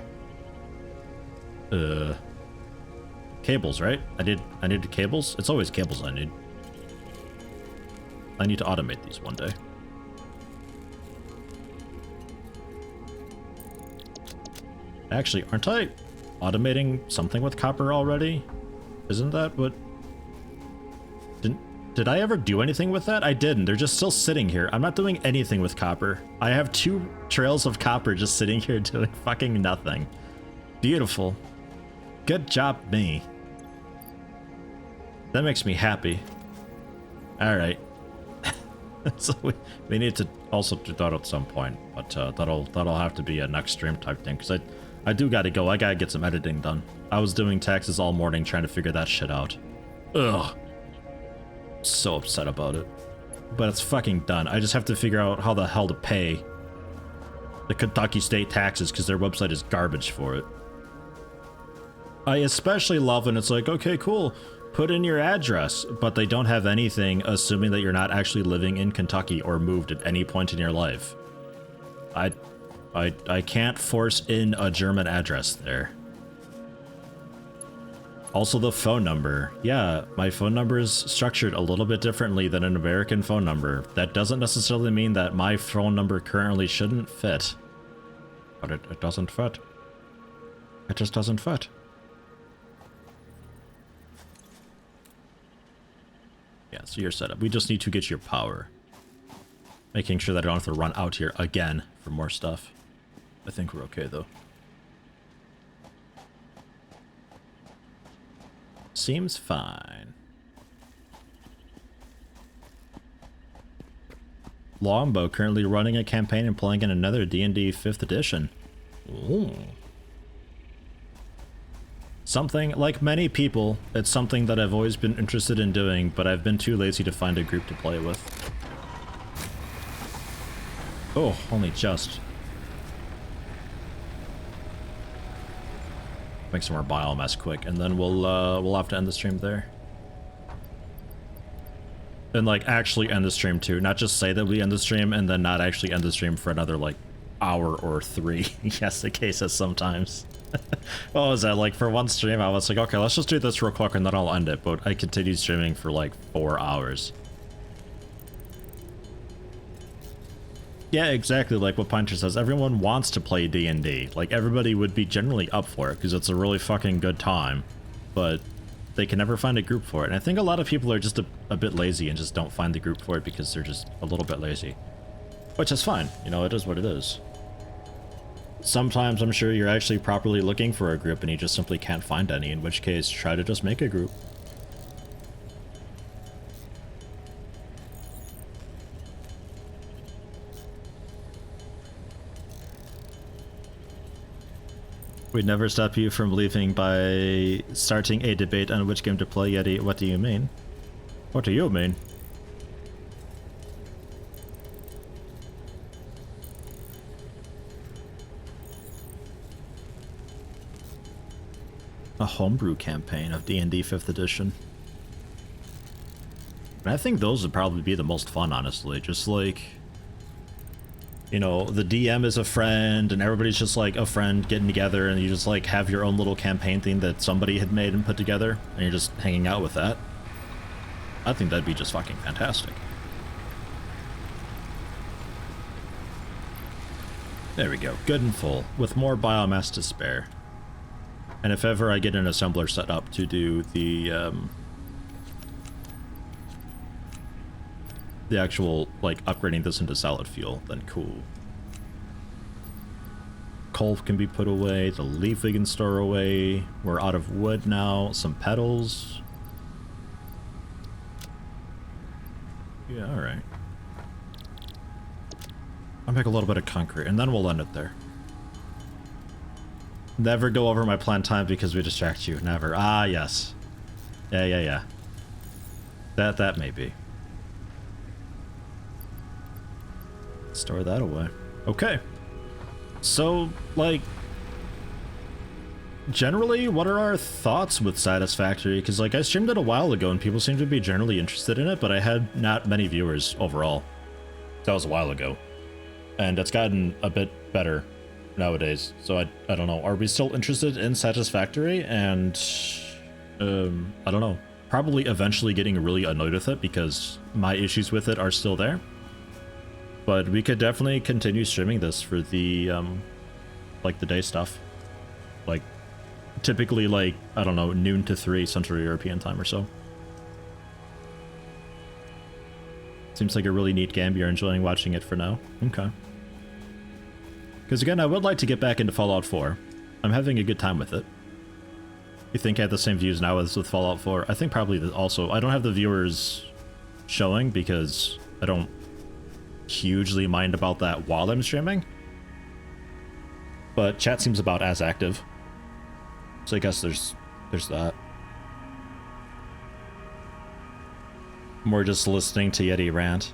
Cables, right? I need cables? It's always cables I need. I need to automate these one day. Actually, aren't I automating something with copper already? Isn't that what... Did I ever do anything with that? I didn't. They're just still sitting here. I'm not doing anything with copper. I have 2 trails of copper just sitting here doing fucking nothing. Beautiful. Good job, me. That makes me happy. Alright. So we need to also do that at some point, but that'll have to be a next stream type thing, because I do gotta go. I gotta get some editing done. I was doing taxes all morning trying to figure that shit out. Ugh. So upset about it. But it's fucking done. I just have to figure out how the hell to pay the Kentucky state taxes, because their website is garbage for it. I especially love when it's like, okay, cool, put in your address, but they don't have anything assuming that you're not actually living in Kentucky or moved at any point in your life. I can't force in a German address there. Also the phone number. Yeah, my phone number is structured a little bit differently than an American phone number. That doesn't necessarily mean that my phone number currently shouldn't fit. But it doesn't fit. It just doesn't fit. Yeah, so you're set up. We just need to get your power. Making sure that I don't have to run out here again for more stuff. I think we're okay, though. Seems fine. Longbow currently running a campaign and playing in another D&D 5th edition. Ooh. Something, like many people, it's something that I've always been interested in doing, but I've been too lazy to find a group to play with. Oh, only just. Make some more biomass quick, and then we'll have to end the stream there. And like actually end the stream too, not just say that we end the stream and then not actually end the stream for another like hour or 3. Yes, the case is sometimes. What was that, like for one stream I was like, okay, let's just do this real quick and then I'll end it, but I continued streaming for like 4 hours. Yeah, exactly like what Pinter says. Everyone wants to play D&D. Like, everybody would be generally up for it because it's a really fucking good time, but they can never find a group for it. And I think a lot of people are just a bit lazy and just don't find the group for it because they're just a little bit lazy. Which is fine. You know, it is what it is. Sometimes I'm sure you're actually properly looking for a group and you just simply can't find any, in which case try to just make a group. We'd never stop you from leaving by starting a debate on which game to play, Yeti. What do you mean? What do you mean? A homebrew campaign of D&D 5th edition. And I think those would probably be the most fun, honestly. Just like, you know, the DM is a friend and everybody's just like a friend getting together and you just like have your own little campaign thing that somebody had made and put together and you're just hanging out with that. I think that'd be just fucking fantastic. There we go, good and full, with more biomass to spare. And if ever I get an assembler set up to do the actual, like, upgrading this into solid fuel, then cool. Coal can be put away, the leaf we can store away, we're out of wood now, some petals. Yeah, alright. I'll make a little bit of concrete, and then we'll end it there. Never go over my planned time because we distract you. Never. Ah, yes. Yeah. That may be. Store that away. Okay. So, like, generally, what are our thoughts with Satisfactory? Because, like, I streamed it a while ago and people seem to be generally interested in it, but I had not many viewers overall. That was a while ago. And it's gotten a bit better nowadays. So I don't know. Are we still interested in Satisfactory? And, I don't know. Probably eventually getting really annoyed with it because my issues with it are still there. But we could definitely continue streaming this for the, like, the day stuff. Like, typically, like, I don't know, noon to 3 Central European time or so. Seems like a really neat game. You're enjoying watching it for now. Okay. Because again, I would like to get back into Fallout 4. I'm having a good time with it. You think I have the same views now as with Fallout 4? I think probably also, I don't have the viewers showing because I don't hugely mind about that while I'm streaming. But chat seems about as active. So I guess there's that. More just listening to Yeti rant.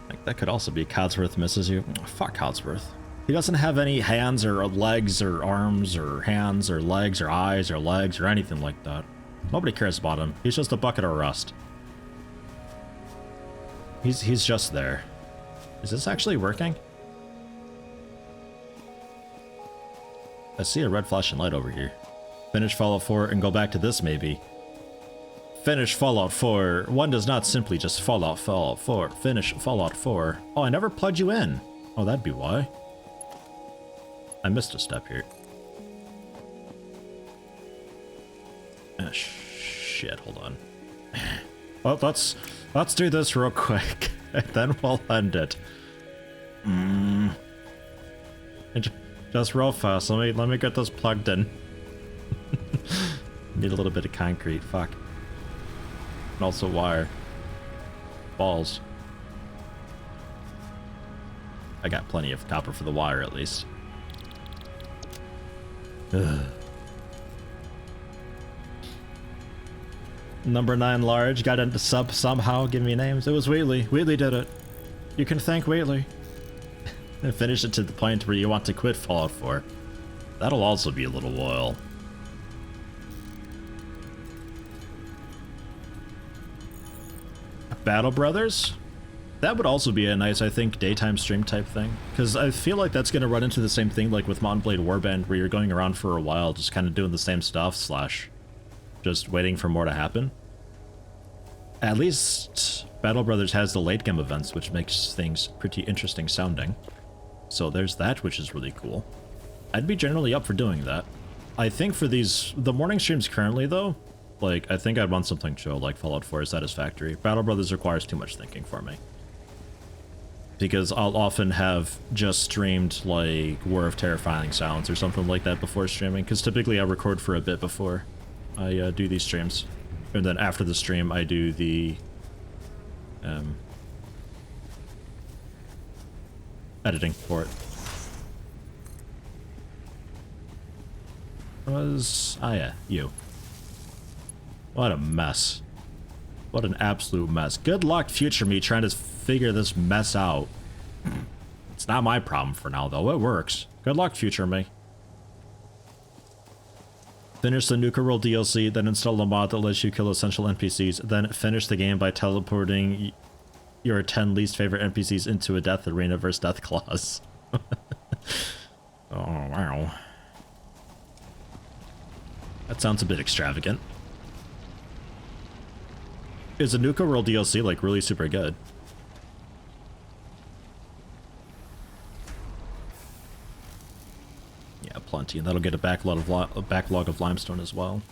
Like, that could also be Codsworth misses you. Oh, fuck Codsworth. He doesn't have any hands or legs or arms or hands or legs or eyes or legs or anything like that. Nobody cares about him. He's just a bucket of rust. He's just there. Is this actually working? I see a red flashing light over here. Finish Fallout 4 and go back to this maybe. Finish Fallout 4. One does not simply just Fallout 4. Finish Fallout 4. Oh, I never plugged you in. Oh, that'd be why. I missed a step here. Shit, hold on. Well, let's do this real quick, and then we'll end it. Just real fast. Let me get this plugged in. Need a little bit of concrete. Fuck. And also wire. Balls. I got plenty of copper for the wire, at least. Ugh. Number 9 large got into sub somehow. Give me names. It was Wheatley. Wheatley did it. You can thank Wheatley. And finish it to the point where you want to quit Fallout 4. That'll also be a little while. Battle Brothers? That would also be a nice, I think, daytime stream type thing. Because I feel like that's going to run into the same thing like with Mountain Blade Warband, where you're going around for a while just kind of doing the same stuff, / just waiting for more to happen. At least Battle Brothers has the late game events, which makes things pretty interesting sounding. So there's that, which is really cool. I'd be generally up for doing that. I think for the morning streams currently, though, like, I think I'd want something chill, like Fallout 4 Satisfactory. Battle Brothers requires too much thinking for me. Because I'll often have just streamed, like, War of Terrifying Sounds or something like that before streaming, because typically I record for a bit before I do these streams. And then after the stream, I do the editing for it. Yeah, you. What a mess. What an absolute mess. Good luck, future me, trying to figure this mess out. It's not my problem for now, though. It works. Good luck, future me. Finish the Nuka World DLC, then install a mod that lets you kill essential NPCs, then finish the game by teleporting your 10 least favorite NPCs into a death arena versus death claws. Oh, wow. That sounds a bit extravagant. Is the Nuka World DLC, like, really super good? Yeah, plenty, and that'll get a backlog of limestone as well.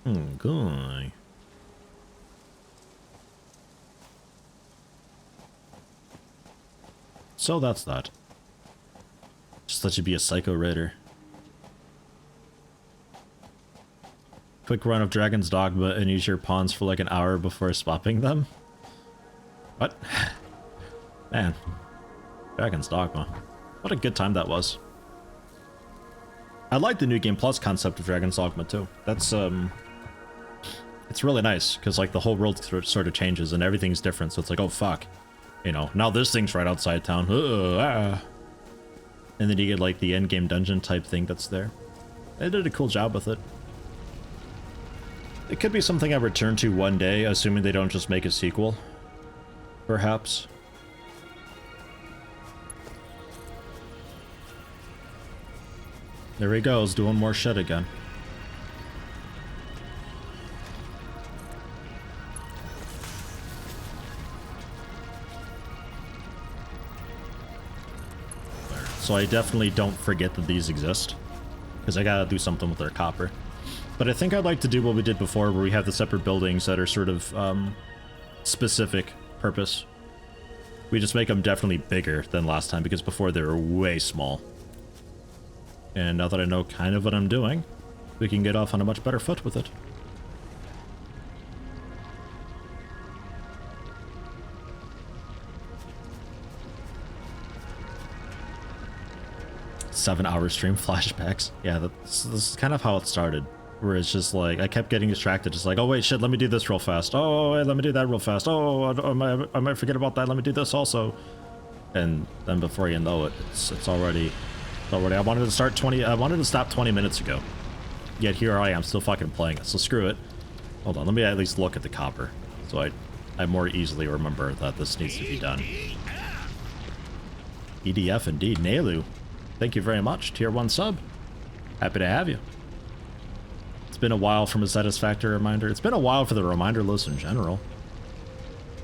Okay. So that's that. Just let you be a psycho raider. Quick run of Dragon's Dogma and use your pawns for like an hour before swapping them? What? Man. Dragon's Dogma. What a good time that was. I like the New Game Plus concept of Dragon's Dogma too. That's, it's really nice, because like the whole world sort of changes and everything's different, so it's like, oh fuck. You know, now this thing's right outside town. And then you get like the end game dungeon type thing that's there. They did a cool job with it. It could be something I return to one day, assuming they don't just make a sequel. Perhaps. There he goes, doing more shit again. So I definitely don't forget that these exist, because I gotta do something with their copper. But I think I'd like to do what we did before, where we have the separate buildings that are sort of specific purpose. We just make them definitely bigger than last time, because before they were way small. And now that I know kind of what I'm doing, we can get off on a much better foot with it. Seven-hour stream flashbacks. Yeah, this is kind of how it started. Where it's just like, I kept getting distracted. Just like, oh wait, shit, let me do this real fast. Oh, wait, let me do that real fast. Oh, I might forget about that. Let me do this also. And then before you know it, it's already... I wanted to stop 20 minutes ago. Yet here I am still fucking playing it, so screw it. Hold on, let me at least look at the copper. So I more easily remember that this needs to be done. EDF indeed. Nailu, thank you very much. Tier 1 sub. Happy to have you. It's been a while from a Satisfactory reminder. It's been a while for the reminder list in general.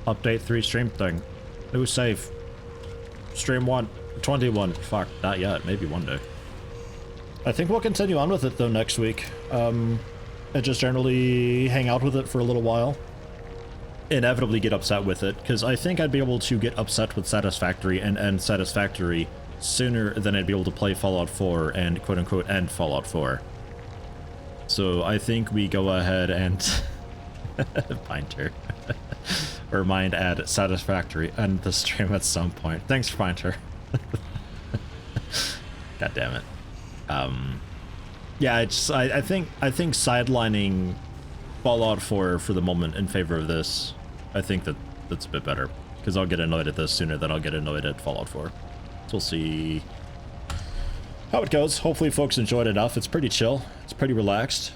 Update 3 stream thing. New save. Stream 1. 21. Fuck, not yet. Maybe one day. I think we'll continue on with it though next week. And just generally hang out with it for a little while. Inevitably get upset with it, because I think I'd be able to get upset with Satisfactory and end Satisfactory sooner than I'd be able to play Fallout 4 and quote-unquote end Fallout 4. So I think we go ahead and... Pinter. Remind add Satisfactory end the stream at some point. Thanks, Pinter. God damn it. Yeah, I think sidelining Fallout 4 for the moment in favor of this, I think that's a bit better, because I'll get annoyed at this sooner than I'll get annoyed at Fallout 4. So we'll see how it goes. Hopefully folks enjoyed enough. It's pretty chill. It's pretty relaxed.